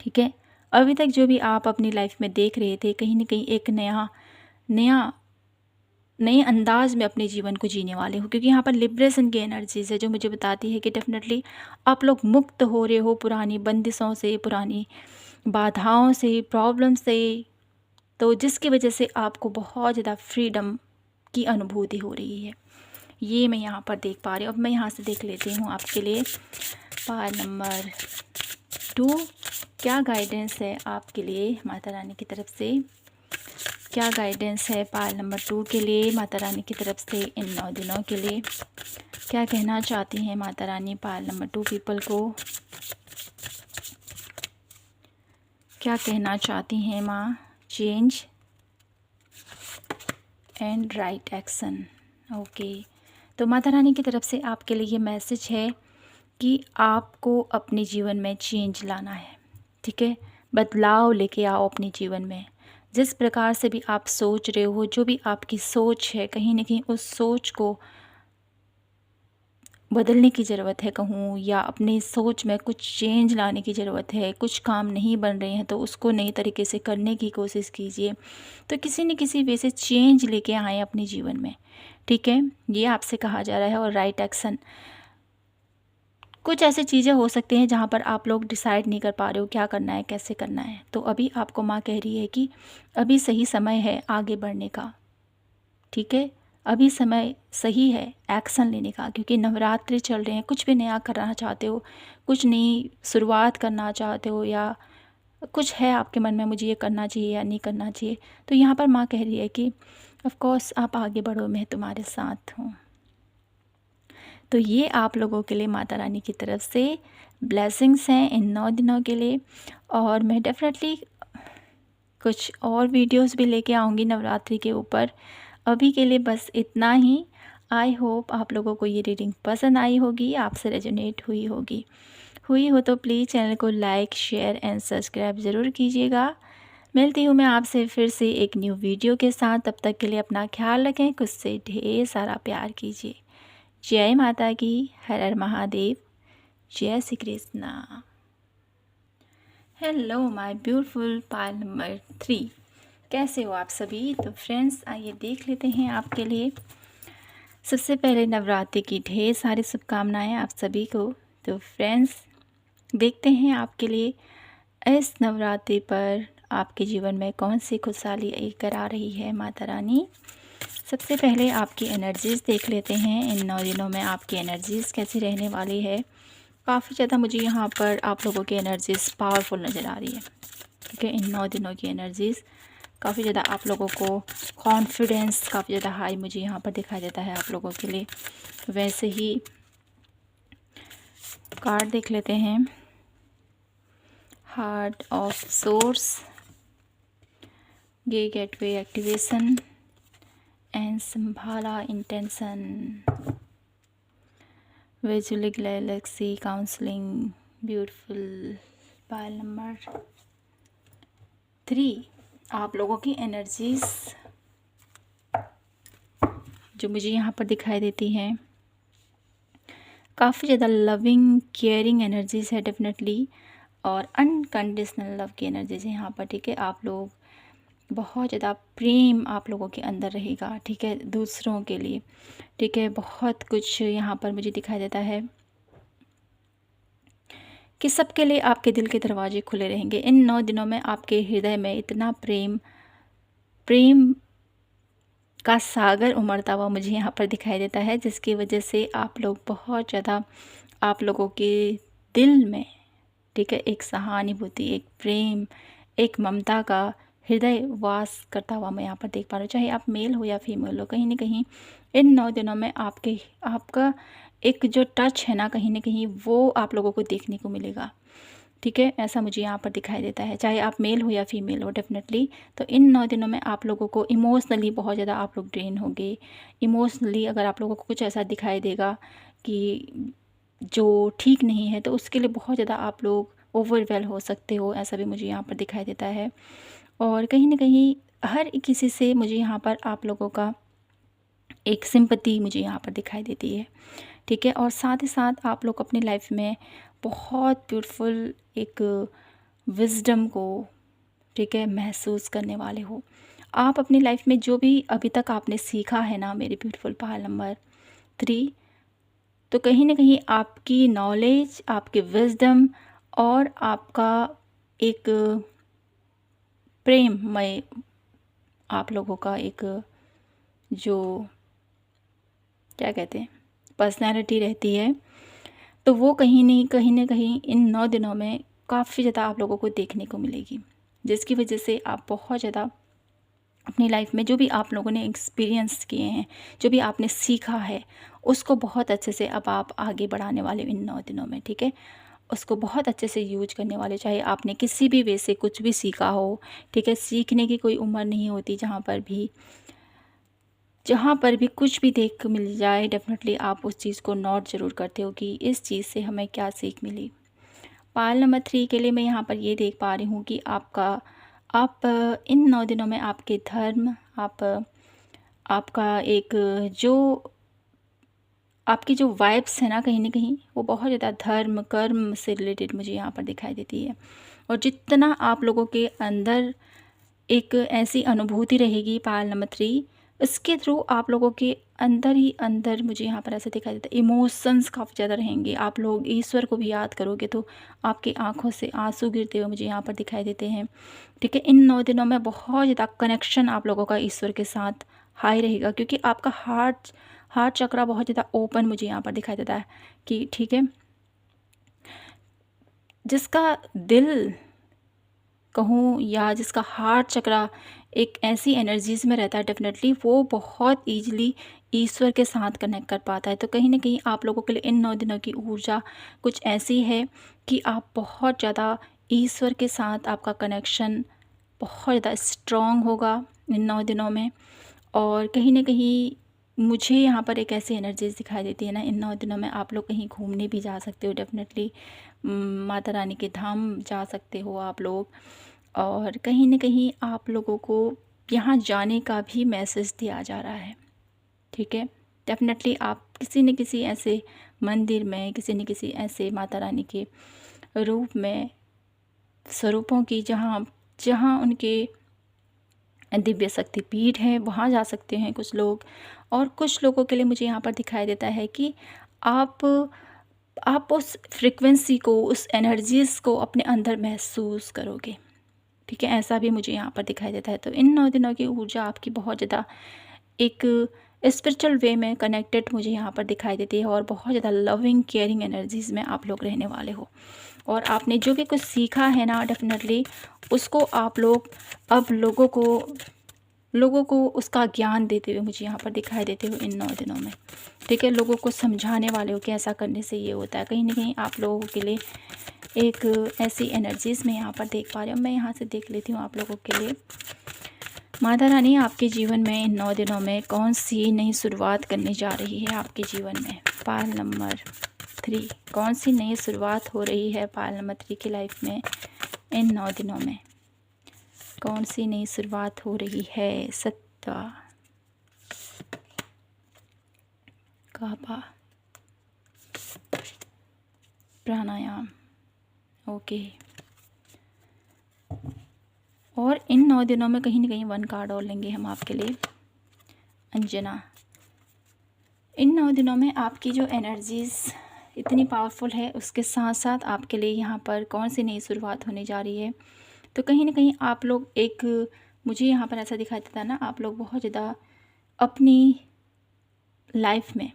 ठीक है। अभी तक जो भी आप अपनी लाइफ में देख रहे थे, कहीं ना कहीं एक नया नए अंदाज में अपने जीवन को जीने वाले हो, क्योंकि यहाँ पर लिबरेशन की एनर्जीज़ है जो मुझे बताती है कि डेफिनेटली आप लोग मुक्त हो रहे हो पुरानी बंदिशों से, पुरानी बाधाओं से, प्रॉब्लम से, तो जिसकी वजह से आपको बहुत ज़्यादा फ्रीडम की अनुभूति हो रही है। ये मैं यहाँ पर देख पा रही हूँ। अब मैं यहाँ से देख लेती हूँ आपके लिए पार नंबर 2 क्या गाइडेंस है आपके लिए माता रानी की तरफ से। क्या गाइडेंस है पाल नंबर 2 के लिए माता रानी की तरफ से इन 9 दिनों के लिए। क्या कहना चाहती हैं माता रानी पाल नंबर 2 पीपल को। क्या कहना चाहती हैं माँ। Change and right action. Okay, तो माता रानी की तरफ से आपके लिए ये मैसेज है कि आपको अपने जीवन में चेंज लाना है, ठीक है। बदलाव लेके आओ अपने जीवन में। जिस प्रकार से भी आप सोच रहे हो, जो भी आपकी सोच है, कहीं ना कहीं उस सोच को बदलने की ज़रूरत है कहूँ, या अपनी सोच में कुछ चेंज लाने की ज़रूरत है। कुछ काम नहीं बन रहे हैं तो उसको नई तरीके से करने की कोशिश कीजिए। तो किसी न किसी वे से चेंज लेके आए अपने जीवन में, ठीक है, ये आपसे कहा जा रहा है। और राइट एक्शन, कुछ ऐसी चीज़ें हो सकती हैं जहाँ पर आप लोग डिसाइड नहीं कर पा रहे हो क्या करना है, कैसे करना है, तो अभी आपको माँ कह रही है कि अभी सही समय है आगे बढ़ने का, ठीक है। अभी समय सही है एक्शन लेने का, क्योंकि नवरात्रि चल रहे हैं। कुछ भी नया करना चाहते हो, कुछ नई शुरुआत करना चाहते हो, या कुछ है आपके मन में मुझे ये करना चाहिए या नहीं करना चाहिए, तो यहाँ पर माँ कह रही है कि ऑफ कोर्स आप आगे बढ़ो, मैं तुम्हारे साथ हूँ। तो ये आप लोगों के लिए माता रानी की तरफ से ब्लेसिंग्स हैं इन 9 दिनों के लिए। और मैं डेफिनेटली कुछ और वीडियोस भी लेके आऊँगी नवरात्रि के ऊपर। अभी के लिए बस इतना ही। आई होप आप लोगों को ये रीडिंग पसंद आई होगी, आपसे रेजोनेट हुई हो तो प्लीज़ चैनल को लाइक, शेयर एंड सब्सक्राइब ज़रूर कीजिएगा। मिलती हूँ मैं आपसे फिर से एक न्यू वीडियो के साथ। तब तक के लिए अपना ख्याल रखें, खुद से ढेर सारा प्यार कीजिए। जय माता की, हर हर महादेव, जय Shri Krishna. Hello my beautiful Pal number 3, कैसे हो आप सभी। तो फ्रेंड्स आइए देख लेते हैं आपके लिए। सबसे पहले नवरात्रि की ढेर सारी शुभकामनाएं आप सभी को। तो फ्रेंड्स देखते हैं आपके लिए इस नवरात्रि पर आपके जीवन में कौन सी खुशहाली लेकर आ रही है माता रानी। सबसे पहले आपकी एनर्जीज़ देख लेते हैं। इन 9 दिनों में आपकी एनर्जीज़ कैसी रहने वाली है। काफ़ी ज़्यादा मुझे यहाँ पर आप लोगों की एनर्जीज़ पावरफुल नज़र आ रही है, ठीक है। इन 9 दिनों की एनर्जीज़ काफ़ी ज़्यादा आप लोगों को कॉन्फिडेंस काफ़ी ज़्यादा हाई मुझे यहाँ पर दिखाई देता है आप लोगों के लिए। वैसे ही कार्ड देख लेते हैं। Heart of source, gateway activation and Shambhala intention, visual galaxy counselling, beautiful. Pile number 3 आप लोगों की एनर्जीज़ जो मुझे यहाँ पर दिखाई देती हैं, काफ़ी ज़्यादा लविंग केयरिंग एनर्जीज़ है डेफिनेटली, और अनकंडीशनल लव की एनर्जीज़ है यहाँ पर, ठीक है। आप लोग बहुत ज़्यादा प्रेम आप लोगों के अंदर रहेगा, ठीक है, दूसरों के लिए, ठीक है। बहुत कुछ यहाँ पर मुझे दिखाई देता है कि सबके लिए आपके दिल के दरवाजे खुले रहेंगे। इन 9 दिनों में आपके हृदय में इतना प्रेम का सागर उमड़ता हुआ मुझे यहाँ पर दिखाई देता है, जिसकी वजह से आप लोग बहुत ज़्यादा आप लोगों के दिल में, ठीक है, एक सहानुभूति, एक प्रेम, एक ममता का हृदय वास करता हुआ मैं यहाँ पर देख पा रही हूँ। चाहे आप मेल हो या फीमेल हो, कहीं न कहीं इन 9 दिनों में आपका एक जो टच है ना, कहीं न कहीं वो आप लोगों को देखने को मिलेगा। ठीक है? ऐसा मुझे यहाँ पर दिखाई देता है। चाहे आप मेल हो या फीमेल हो डेफ़िनेटली, तो इन 9 दिनों में आप लोगों को इमोशनली बहुत ज़्यादा आप लोग ड्रेन होंगे। इमोशनली अगर आप लोगों को कुछ ऐसा दिखाई देगा कि जो ठीक नहीं है, तो उसके लिए बहुत ज़्यादा आप लोग ओवरवेल हो सकते हो, ऐसा भी मुझे यहाँ पर दिखाई देता है। और कहीं न कहीं हर किसी से मुझे यहाँ पर आप लोगों का एक सिंपैथी मुझे यहाँ पर दिखाई देती है। ठीक है? और साथ ही साथ आप लोग अपनी लाइफ में बहुत ब्यूटीफुल एक विज़डम को, ठीक है, महसूस करने वाले हो। आप अपनी लाइफ में जो भी अभी तक आपने सीखा है ना मेरे ब्यूटीफुल पायल नंबर 3, तो कहीं न कहीं आपकी नॉलेज, आपकी विज़डम और आपका एक प्रेममय आप लोगों का एक जो क्या कहते हैं पर्सनैलिटी रहती है, तो वो कहीं न कहीं इन 9 दिनों में काफ़ी ज़्यादा आप लोगों को देखने को मिलेगी। जिसकी वजह से आप बहुत ज़्यादा अपनी लाइफ में जो भी आप लोगों ने एक्सपीरियंस किए हैं, जो भी आपने सीखा है, उसको बहुत अच्छे से अब आप आगे बढ़ाने वाले हो इन 9 दिनों में, ठीक है? उसको बहुत अच्छे से यूज़ करने वाले, चाहे आपने किसी भी वे से कुछ भी सीखा हो, ठीक है? सीखने की कोई उम्र नहीं होती, जहाँ पर भी कुछ भी देख मिल जाए डेफ़िनेटली आप उस चीज़ को नोट ज़रूर करते हो कि इस चीज़ से हमें क्या सीख मिली। पायल नंबर 3 के लिए मैं यहाँ पर ये देख पा रही हूँ कि आप इन 9 दिनों में आपके धर्म, आपका एक जो आपकी जो वाइब्स है ना, कहीं न कहीं वो बहुत ज़्यादा धर्म, कर्म से रिलेटेड मुझे यहाँ पर दिखाई देती है। और जितना आप लोगों के अंदर एक ऐसी अनुभूति रहेगी पायल नंबर 3, इसके थ्रू आप लोगों के अंदर ही अंदर मुझे यहाँ पर ऐसा दिखाई देता है इमोशंस काफ़ी ज़्यादा रहेंगे। आप लोग ईश्वर को भी याद करोगे तो आपकी आँखों से आँसू गिरते हुए मुझे यहाँ पर दिखाई देते हैं। ठीक है? इन 9 दिनों में बहुत ज़्यादा कनेक्शन आप लोगों का ईश्वर के साथ हाई रहेगा, क्योंकि आपका हार्ट हार्ट चक्रा बहुत ज़्यादा ओपन मुझे यहाँ पर दिखाई देता है कि ठीक है, जिसका दिल कहूँ या जिसका हार्ट चक्रा एक ऐसी एनर्जीज़ में रहता है, डेफ़िनेटली वो बहुत ईज़िली ईश्वर के साथ कनेक्ट कर पाता है। तो कहीं न कहीं आप लोगों के लिए इन 9 दिनों की ऊर्जा कुछ ऐसी है कि आप बहुत ज़्यादा ईश्वर के साथ आपका कनेक्शन बहुत ज़्यादा स्ट्रॉन्ग होगा इन 9 दिनों में। और कहीं न कहीं मुझे यहाँ पर एक ऐसी एनर्जीज़ दिखाई देती है ना, इन 9 दिनों में आप लोग कहीं घूमने भी जा सकते हो डेफ़िनेटली। माता रानी के धाम जा सकते हो आप लोग। और कहीं न कहीं आप लोगों को यहाँ जाने का भी मैसेज दिया जा रहा है, ठीक है? डेफ़िनेटली आप किसी न किसी ऐसे मंदिर में, किसी न किसी ऐसे माता रानी के रूप में, स्वरूपों की जहाँ जहाँ उनके दिव्य शक्तिपीठ है, वहाँ जा सकते हैं कुछ लोग। और कुछ लोगों के लिए मुझे यहाँ पर दिखाई देता है कि आप आप उस फ्रीक्वेंसी को, उस एनर्जीज़ को अपने अंदर महसूस करोगे, ठीक है? ऐसा भी मुझे यहाँ पर दिखाई देता है। तो इन 9 दिनों की ऊर्जा आपकी बहुत ज़्यादा एक स्पिरिचुअल वे में कनेक्टेड मुझे यहाँ पर दिखाई देती है और बहुत ज़्यादा लविंग, केयरिंग एनर्जीज़ में आप लोग रहने वाले हो। और आपने जो भी कुछ सीखा है ना, डेफ़िनेटली उसको आप लोग अब लोगों को उसका ज्ञान देते हुए मुझे यहाँ पर दिखाई देते हो इन 9 दिनों में, ठीक है? लोगों को समझाने वाले हो कि ऐसा करने से ये होता है। कहीं न कहीं आप लोगों के लिए एक ऐसी एनर्जीज़ मैं यहाँ पर देख पा रही हूँ। मैं यहाँ से देख लेती हूँ आप लोगों के लिए। माता रानी आपके जीवन में इन 9 दिनों में कौन-सी नई शुरुआत करने जा रही है आपके जीवन में? पायल नंबर 3, कौन-सी नई शुरुआत हो रही है पायल नंबर 3 की लाइफ में इन 9 दिनों में? कौन-सी नई शुरुआत हो रही है? सत्ता, काबा, प्राणायाम, ओके। और इन 9 दिनों में कहीं न कहीं 1 कार्ड और लेंगे हम आपके लिए, अंजना। इन 9 दिनों में आपकी जो एनर्जीज़ इतनी पावरफुल है, उसके साथ-साथ आपके लिए यहाँ पर कौन-सी नई शुरुआत होने जा रही है? तो कहीं न कहीं आप लोग मुझे यहाँ पर ऐसा दिखाई देता है ना, आप लोग बहुत ज़्यादा अपनी लाइफ में,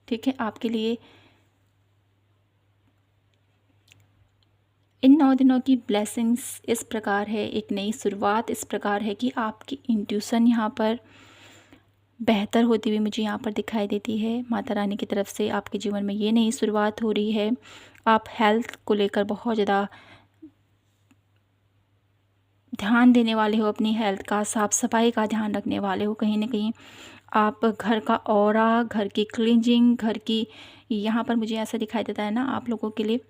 ठीक है, आपके लिए इन 9 दिनों की ब्लेसिंग्स इस प्रकार है, एक नई शुरुआत इस प्रकार है कि आपकी इंट्यूशन यहाँ पर बेहतर होती हुई मुझे यहाँ पर दिखाई देती है। माता रानी की तरफ से आपके जीवन में ये नई शुरुआत हो रही है। आप हेल्थ को लेकर बहुत ज़्यादा ध्यान देने वाले हो, अपनी हेल्थ का, साफ़ सफाई का ध्यान रखने वाले हो। कहीं न कहीं आप घर का ऑरा, घर की क्लींजिंग, घर की, यहाँ पर मुझे ऐसा दिखाई देता है ना आप लोगों के लिए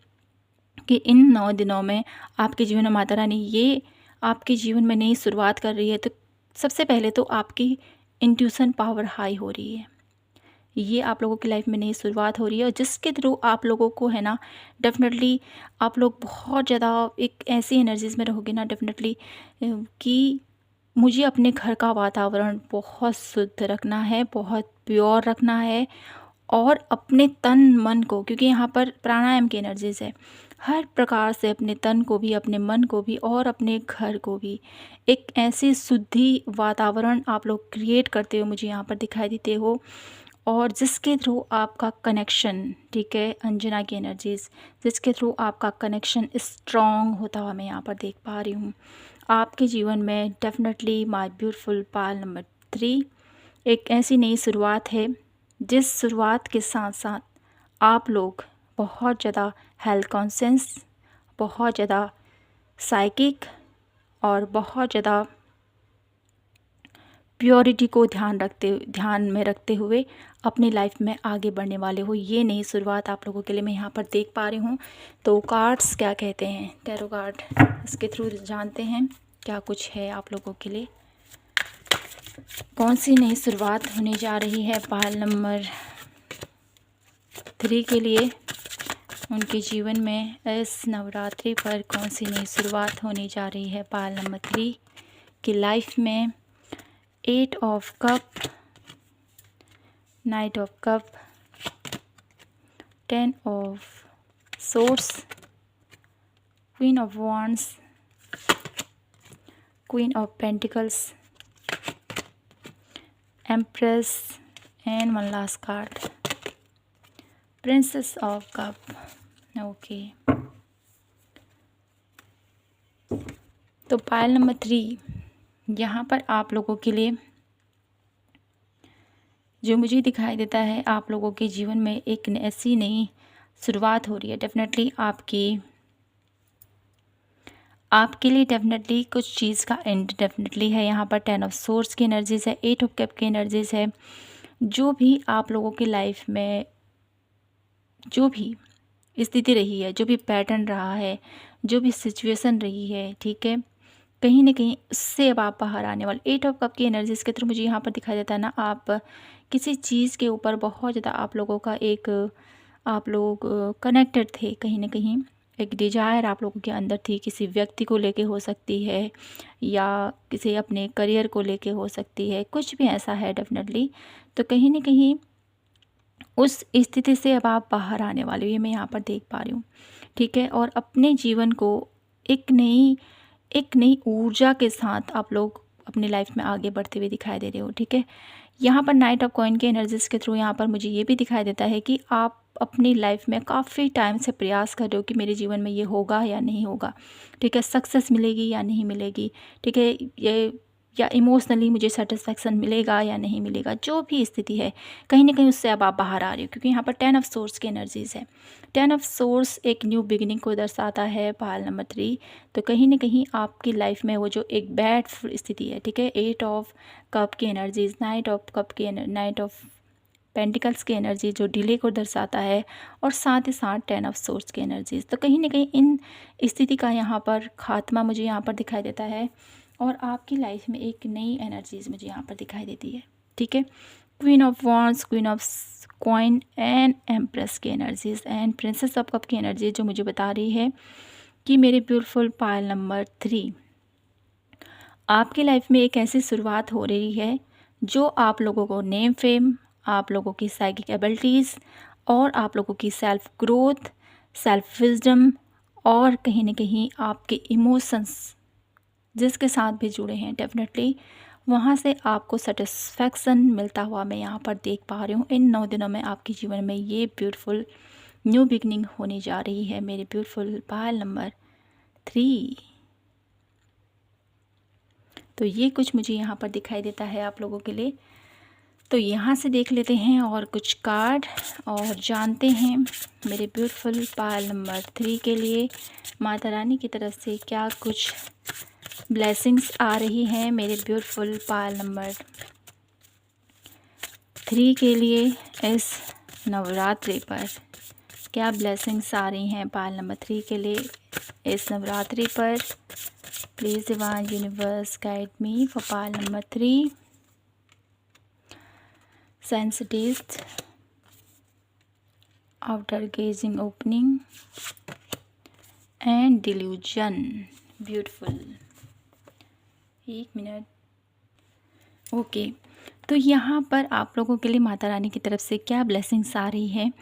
कि इन 9 दिनों में आपके जीवन में माता रानी ये आपके जीवन में नई शुरुआत कर रही है। तो सबसे पहले तो आपकी इंट्यूशन पावर हाई हो रही है। ये आप लोगों की लाइफ में नई शुरुआत हो रही है और जिसके थ्रू आप लोगों को है ना, डेफ़िनेटली आप लोग बहुत ज़्यादा एक ऐसी एनर्जीज़ में रहोगे ना, डेफ़िनेटली कि मुझे अपने घर का वातावरण बहुत शुद्ध रखना है, बहुत प्योर रखना है और अपने तन मन को, क्योंकि यहाँ पर प्राणायाम की एनर्जीज़ है, हर प्रकार से अपने तन को भी, अपने मन को भी और अपने घर को भी एक ऐसी शुद्धि वातावरण आप लोग क्रिएट करते हो मुझे यहाँ पर दिखाई देते हो। और जिसके थ्रू आपका कनेक्शन, ठीक है, अंजना की एनर्जीज़, जिसके थ्रू आपका कनेक्शन स्ट्रॉन्ग होता हुआ मैं यहाँ पर देख पा रही हूँ। आपके जीवन में definitely my beautiful pile number 3 एक ऐसी नई शुरुआत है जिस शुरुआत के साथ साथ आप लोग बहुत ज़्यादा हेल्थ कॉन्शियस, बहुत ज़्यादा साइकिक और बहुत ज़्यादा प्योरिटी को ध्यान में रखते हुए अपनी लाइफ में आगे बढ़ने वाले हो। ये नई शुरुआत आप लोगों के लिए मैं यहाँ पर देख पा रही हूँ। तो कार्ड्स क्या कहते हैं, टैरो कार्ड, इसके थ्रू जानते हैं क्या कुछ है आप लोगों के लिए, कौन सी नई शुरुआत होने जा रही है पायल नंबर 3 के लिए। उनके जीवन में इस नवरात्रि पर कौन सी नई शुरुआत होने जा रही है पायल नंबर 3 की लाइफ में। 8 of cup, night of cup, 10 of source, queen of wands, queen of pentacles, empress and one last card, princess of cup. Okay, तो पायल नंबर 3 यहाँ पर आप लोगों के लिए जो मुझे दिखाई देता है, आप लोगों के जीवन में एक ऐसी नई शुरुआत हो रही है। डेफिनेटली आपके लिए डेफिनेटली कुछ चीज़ का एंड डेफिनेटली है। यहाँ पर 10 ऑफ सोर्स की एनर्जीज़ है, 8 ऑफ कप की एनर्जीज़ है। जो भी आप लोगों की लाइफ में जो भी स्थिति रही है, जो भी पैटर्न रहा है, जो भी सिचुएशन रही है, ठीक है, कहीं न कहीं उससे अब आप बाहर आने वाले। 8 ऑफ कप की एनर्जीज़ के थ्रू मुझे यहाँ पर दिखाई देता है ना, आप किसी चीज़ के ऊपर बहुत ज़्यादा आप लोग कनेक्टेड थे। कहीं न कहीं एक डिज़ायर आप लोगों के अंदर थी, किसी व्यक्ति को लेके हो सकती है या किसी अपने करियर को लेके हो सकती है, कुछ भी ऐसा है डेफ़िनेटली। तो कहीं न कहीं उस स्थिति से अब आप बाहर आने वाले हो, ये मैं यहाँ पर देख पा रही हूँ, ठीक है। और अपने जीवन को एक नई ऊर्जा के साथ आप लोग अपनी लाइफ में आगे बढ़ते हुए दिखाई दे रहे हो, ठीक है। यहाँ पर नाइट ऑफ कॉइन के एनर्जीज़ के थ्रू यहाँ पर मुझे ये भी दिखाई देता है कि आप अपनी लाइफ में काफ़ी टाइम से प्रयास कर रहे हो कि मेरे जीवन में ये होगा या नहीं होगा, ठीक है, सक्सेस मिलेगी या नहीं मिलेगी, ठीक है, ये या इमोशनली मुझे सेटिस्फेक्शन मिलेगा या नहीं मिलेगा, जो भी स्थिति है कहीं ना कहीं उससे अब आप बाहर आ रहे हो, क्योंकि यहाँ पर 10 ऑफ सोर्स की एनर्जीज़ है। 10 ऑफ सोर्स एक न्यू बिगिनिंग को दर्शाता है पायल नंबर 3। तो कहीं ना कहीं आपकी लाइफ में वो जो एक बैड स्थिति है, ठीक है, 8 ऑफ कप की एनर्जीज, नाइट ऑफ पेंटिकल्स की एनर्जी जो डिले को दर्शाता है, और साथ ही साथ 10 ऑफ सोर्स की एनर्जीज। तो कहीं ना कहीं इन स्थिति का यहाँ पर खात्मा मुझे यहाँ पर दिखाई देता है और आपकी लाइफ में एक नई एनर्जीज मुझे यहाँ पर दिखाई देती है, ठीक है। Queen of wands, queen of coin and empress की energies and princess of cup की एनर्जी जो मुझे बता रही है कि मेरे ब्यूटीफुल पायल नंबर 3 आपकी लाइफ में एक ऐसी शुरुआत हो रही है जो आप लोगों को नेम फेम, आप लोगों की साइकिक एबिलिटीज़ और आप लोगों की सेल्फ ग्रोथ, सेल्फ विजडम और कहीं ना कहीं आपके इमोशंस जिसके साथ भी जुड़े हैं, डेफिनेटली वहाँ से आपको सेटिस्फैक्शन मिलता हुआ मैं यहाँ पर देख पा रही हूँ। इन 9 दिनों में आपके जीवन में ये ब्यूटीफुल न्यू बिगनिंग होने जा रही है मेरे ब्यूटीफुल पायल नंबर 3। तो ये कुछ मुझे यहाँ पर दिखाई देता है आप लोगों के लिए। तो यहाँ से देख लेते हैं और कुछ कार्ड और जानते हैं मेरे ब्यूटीफुल पायल नंबर 3 के लिए माता रानी की तरफ से क्या कुछ ब्लेसिंग्स आ रही हैं मेरे ब्यूटीफुल पायल नंबर 3 के लिए इस नवरात्रि पर। क्या ब्लेसिंग्स आ रही हैं पायल नंबर 3 के लिए इस नवरात्रि पर। Please divine universe guide me for pile number 3। Sensitized, outer gazing opening and delusion। Beautiful. 1 minute. Okay, तो यहाँ पर आप लोगों के लिए माता रानी की तरफ से क्या ब्लेसिंग्स आ रही है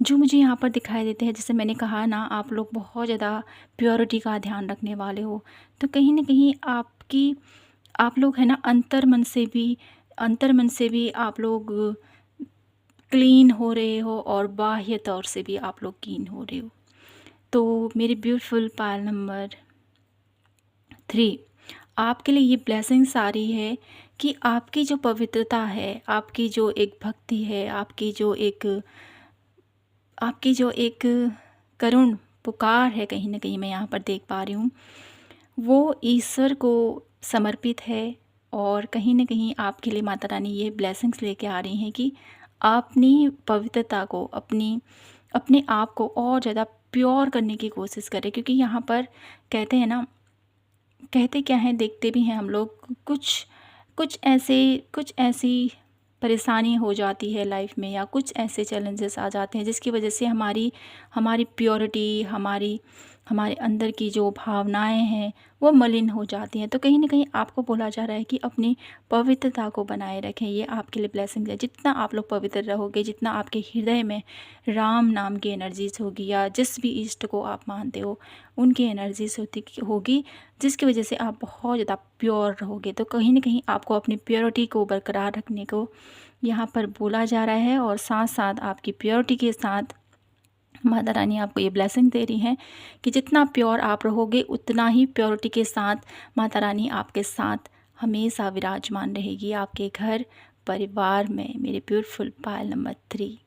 जो मुझे यहाँ पर दिखाई देते हैं। जैसे मैंने कहा ना, आप लोग बहुत ज़्यादा प्योरिटी का ध्यान रखने वाले हो, तो कहीं ना कहीं आप लोग है ना अंतर मन से भी आप लोग क्लीन हो रहे हो और बाह्य तौर से भी आप लोग क्लीन हो रहे हो। तो मेरी ब्यूटीफुल पायल नंबर 3, आपके लिए ये ब्लेसिंग्स आ रही है कि आपकी जो पवित्रता है, आपकी जो एक भक्ति है, आपकी जो एक करुण पुकार है, कहीं ना कहीं मैं यहाँ पर देख पा रही हूँ, वो ईश्वर को समर्पित है। और कहीं ना कहीं आपके लिए माता रानी ये ब्लेसिंग्स लेके आ रही हैं कि अपनी पवित्रता को, अपने आप को और ज़्यादा प्योर करने की कोशिश करें। क्योंकि यहाँ पर कहते हैं ना, कहते क्या हैं, देखते भी हैं हम लोग, कुछ ऐसी परेशानी हो जाती है लाइफ में, या कुछ ऐसे चैलेंजेस आ जाते हैं जिसकी वजह से हमारी प्योरिटी, हमारे अंदर की जो भावनाएं हैं वो मलिन हो जाती हैं। तो कहीं ना कहीं आपको बोला जा रहा है कि अपनी पवित्रता को बनाए रखें। ये आपके लिए ब्लेसिंग है। जितना आप लोग पवित्र रहोगे, जितना आपके हृदय में राम नाम की एनर्जीज होगी, या जिस भी इष्ट को आप मानते हो उनकी एनर्जीज होगी, जिसकी वजह से आप बहुत ज़्यादा प्योर रहोगे। तो कहीं ना कहीं आपको अपनी प्योरिटी को बरकरार रखने को यहाँ पर बोला जा रहा है। और साथ साथ आपकी प्योरिटी के साथ माता रानी आपको ये ब्लेसिंग दे रही हैं कि जितना प्योर आप रहोगे, उतना ही प्योरिटी के साथ माता रानी आपके साथ हमेशा विराजमान रहेगी, आपके घर परिवार में, मेरे ब्यूटीफुल पायल नंबर 3।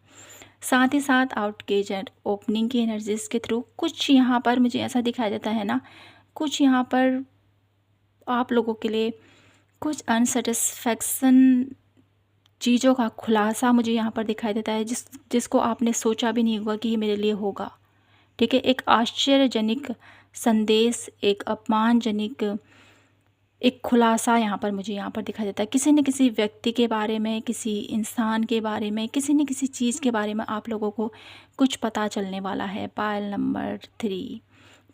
साथ ही साथ आउट गेजर ओपनिंग की एनर्जीज के थ्रू कुछ यहाँ पर मुझे ऐसा दिखाई देता है ना, कुछ यहाँ पर आप लोगों के लिए कुछ अनसेटिस्फैक्शन चीज़ों का खुलासा मुझे यहाँ पर दिखाई देता है, जिसको आपने सोचा भी नहीं होगा कि ये मेरे लिए होगा। ठीक है, एक आश्चर्यजनक संदेश, एक अपमानजनक एक खुलासा यहाँ पर दिखाई देता है। किसी न किसी व्यक्ति के बारे में, किसी इंसान के बारे में, किसी न किसी चीज़ के बारे में आप लोगों को कुछ पता चलने वाला है पायल नंबर 3।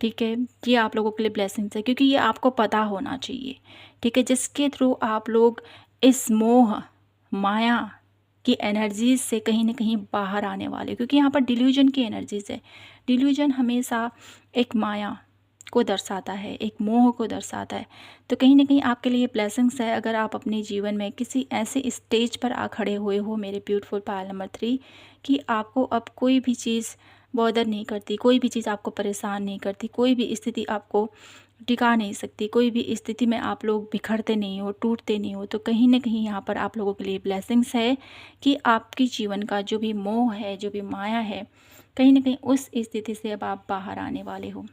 ठीक है, ये आप लोगों के लिए ब्लेसिंग्स है, क्योंकि ये आपको पता होना चाहिए। ठीक है, जिसके थ्रू आप लोग इस मोह माया की एनर्जीज से कहीं ना कहीं बाहर आने वाले, क्योंकि यहाँ पर डिल्यूजन की एनर्जीज है। डिल्यूजन हमेशा एक माया को दर्शाता है, एक मोह को दर्शाता है। तो कहीं ना कहीं आपके लिए ब्लेसिंग्स है अगर आप अपने जीवन में किसी ऐसे स्टेज पर आ खड़े हुए हो मेरे ब्यूटीफुल पायल नंबर 3 कि आपको अब कोई भी चीज़ बॉदर नहीं करती, कोई भी चीज़ आपको परेशान नहीं करती, कोई भी स्थिति आपको टिका नहीं सकती, कोई भी स्थिति में आप लोग बिखरते नहीं हो, टूटते नहीं हो। तो कहीं ना कहीं यहाँ पर आप लोगों के लिए ब्लेसिंग्स है कि आपकी जीवन का जो भी मोह है, जो भी माया है, कहीं ना कहीं उस स्थिति से अब आप बाहर आने वाले हो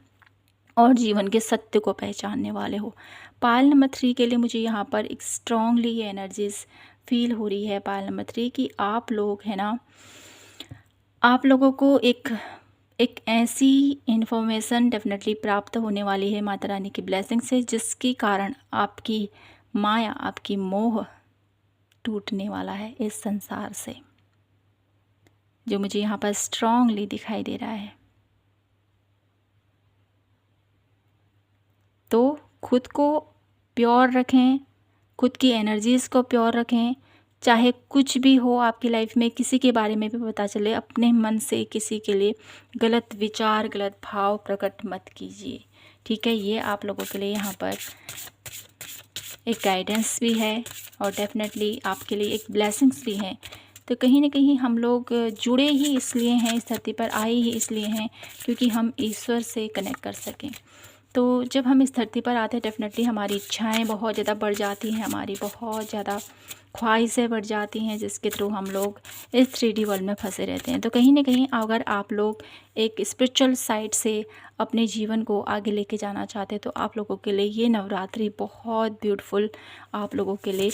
और जीवन के सत्य को पहचानने वाले हो। पायल नंबर 3 के लिए मुझे यहाँ पर एक स्ट्रॉन्गली ये एनर्जीज फील हो रही है पायल नंबर 3 कि आप लोग है ना, आप लोगों को एक ऐसी इन्फॉर्मेशन डेफिनेटली प्राप्त होने वाली है माता रानी की ब्लेसिंग से, जिसके कारण आपकी माया, आपकी मोह टूटने वाला है इस संसार से, जो मुझे यहाँ पर स्ट्रॉन्गली दिखाई दे रहा है। तो खुद को प्योर रखें, खुद की एनर्जीज़ को प्योर रखें। चाहे कुछ भी हो आपकी लाइफ में, किसी के बारे में भी पता चले, अपने मन से किसी के लिए गलत विचार, गलत भाव प्रकट मत कीजिए। ठीक है, ये आप लोगों के लिए यहाँ पर एक गाइडेंस भी है और डेफिनेटली आपके लिए एक ब्लेसिंग्स भी है। तो कहीं ना कहीं हम लोग जुड़े ही इसलिए हैं, इस धरती पर आए ही इसलिए हैं क्योंकि हम ईश्वर से कनेक्ट कर सकें। तो जब हम इस धरती पर आते हैं डेफ़िनेटली हमारी इच्छाएं बहुत ज़्यादा बढ़ जाती हैं, हमारी बहुत ज़्यादा ख्वाहिशें बढ़ जाती हैं, जिसके थ्रू हम लोग इस 3D वर्ल्ड में फंसे रहते हैं। तो कहीं ना कहीं अगर आप लोग एक स्पिरिचुअल साइड से अपने जीवन को आगे लेके जाना चाहते हैं तो आप लोगों के लिए ये नवरात्रि बहुत ब्यूटीफुल आप लोगों के लिए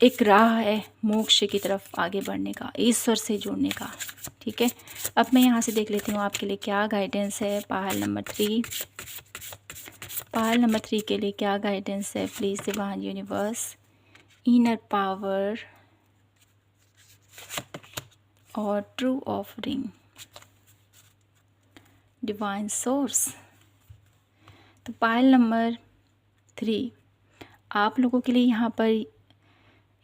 एक राह है मोक्ष की तरफ आगे बढ़ने का, ईश्वर से जुड़ने का। ठीक है, अब मैं यहाँ से देख लेती हूँ आपके लिए क्या गाइडेंस है। पायल नंबर 3, पायल नंबर 3 के लिए क्या गाइडेंस है please divine universe, inner power और ट्रू ऑफरिंग, डिवाइन सोर्स। तो पायल नंबर 3 आप लोगों के लिए यहाँ पर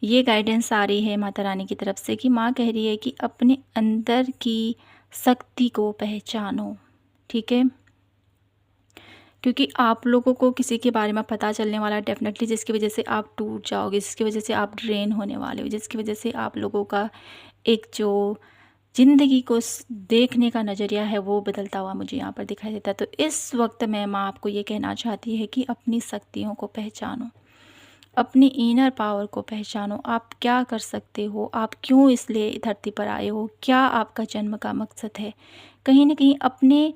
ये गाइडेंस आ रही है माता रानी की तरफ से कि माँ कह रही है कि अपने अंदर की शक्ति को पहचानो। ठीक है, क्योंकि आप लोगों को किसी के बारे में पता चलने वाला है डेफिनेटली, जिसकी वजह से आप टूट जाओगे, जिसकी वजह से आप ड्रेन होने वाले हो, जिसकी वजह से आप लोगों का एक जो ज़िंदगी को देखने का नज़रिया है वो बदलता हुआ मुझे यहाँ पर दिखाई देता है। तो इस वक्त में माँ आपको ये कहना चाहती है कि अपनी शक्तियों को पहचानो, अपनी इनर पावर को पहचानो। आप क्या कर सकते हो, आप क्यों इसलिए धरती पर आए हो, क्या आपका जन्म का मकसद है। कहीं ना कहीं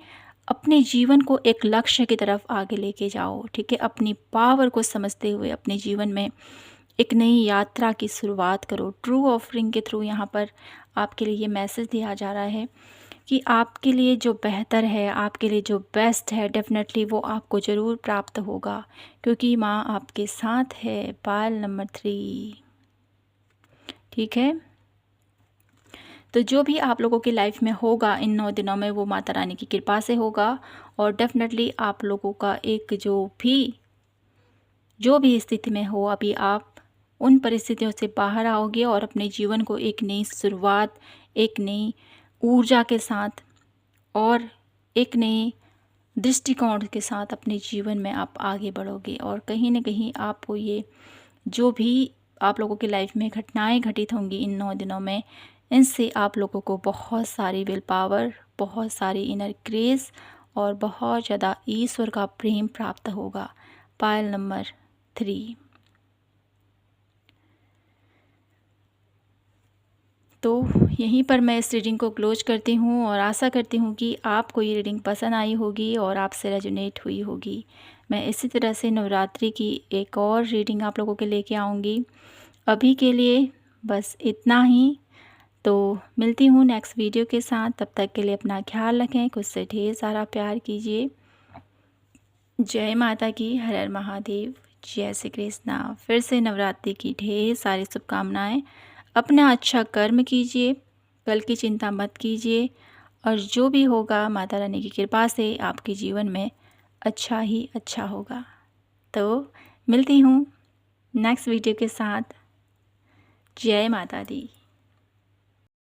अपने जीवन को एक लक्ष्य की तरफ आगे लेके जाओ। ठीक है, अपनी पावर को समझते हुए अपने जीवन में एक नई यात्रा की शुरुआत करो। ट्रू ऑफरिंग के थ्रू यहाँ पर आपके लिए ये मैसेज दिया जा रहा है कि आपके लिए जो बेहतर है, आपके लिए जो बेस्ट है, डेफिनेटली वो आपको ज़रूर प्राप्त होगा, क्योंकि माँ आपके साथ है। Pile number 3। ठीक है, तो जो भी आप लोगों की लाइफ में होगा इन 9 दिनों में वो माता रानी की कृपा से होगा, और डेफिनेटली आप लोगों का एक जो भी स्थिति में हो अभी आप उन परिस्थितियों से बाहर आओगे और अपने जीवन को एक नई शुरुआत, एक नई ऊर्जा के साथ और एक नए दृष्टिकोण के साथ अपने जीवन में आप आगे बढ़ोगे। और कहीं ना कहीं आपको ये जो भी आप लोगों की लाइफ में घटनाएं घटित होंगी इन 9 दिनों में, इनसे आप लोगों को बहुत सारी विल पावर, बहुत सारी इनर ग्रेस और बहुत ज़्यादा ईश्वर का प्रेम प्राप्त होगा। Pile number 3। तो यहीं पर मैं इस रीडिंग को क्लोज करती हूँ और आशा करती हूँ कि आपको ये रीडिंग पसंद आई होगी और आपसे रेजोनेट हुई होगी। मैं इसी तरह से नवरात्रि की एक और रीडिंग आप लोगों के लेके आऊँगी। अभी के लिए बस इतना ही। तो मिलती हूँ नेक्स्ट वीडियो के साथ, तब तक के लिए अपना ख्याल रखें, खुद से ढेर सारा प्यार कीजिए। जय माता की, हर हर महादेव, जय श्री कृष्णा। फिर से नवरात्रि की ढेर सारी शुभकामनाएं। अपना अच्छा कर्म कीजिए, कल की चिंता मत कीजिए, और जो भी होगा माता रानी की कृपा से आपके जीवन में अच्छा ही अच्छा होगा। तो मिलती हूँ नेक्स्ट वीडियो के साथ। जय माता दी।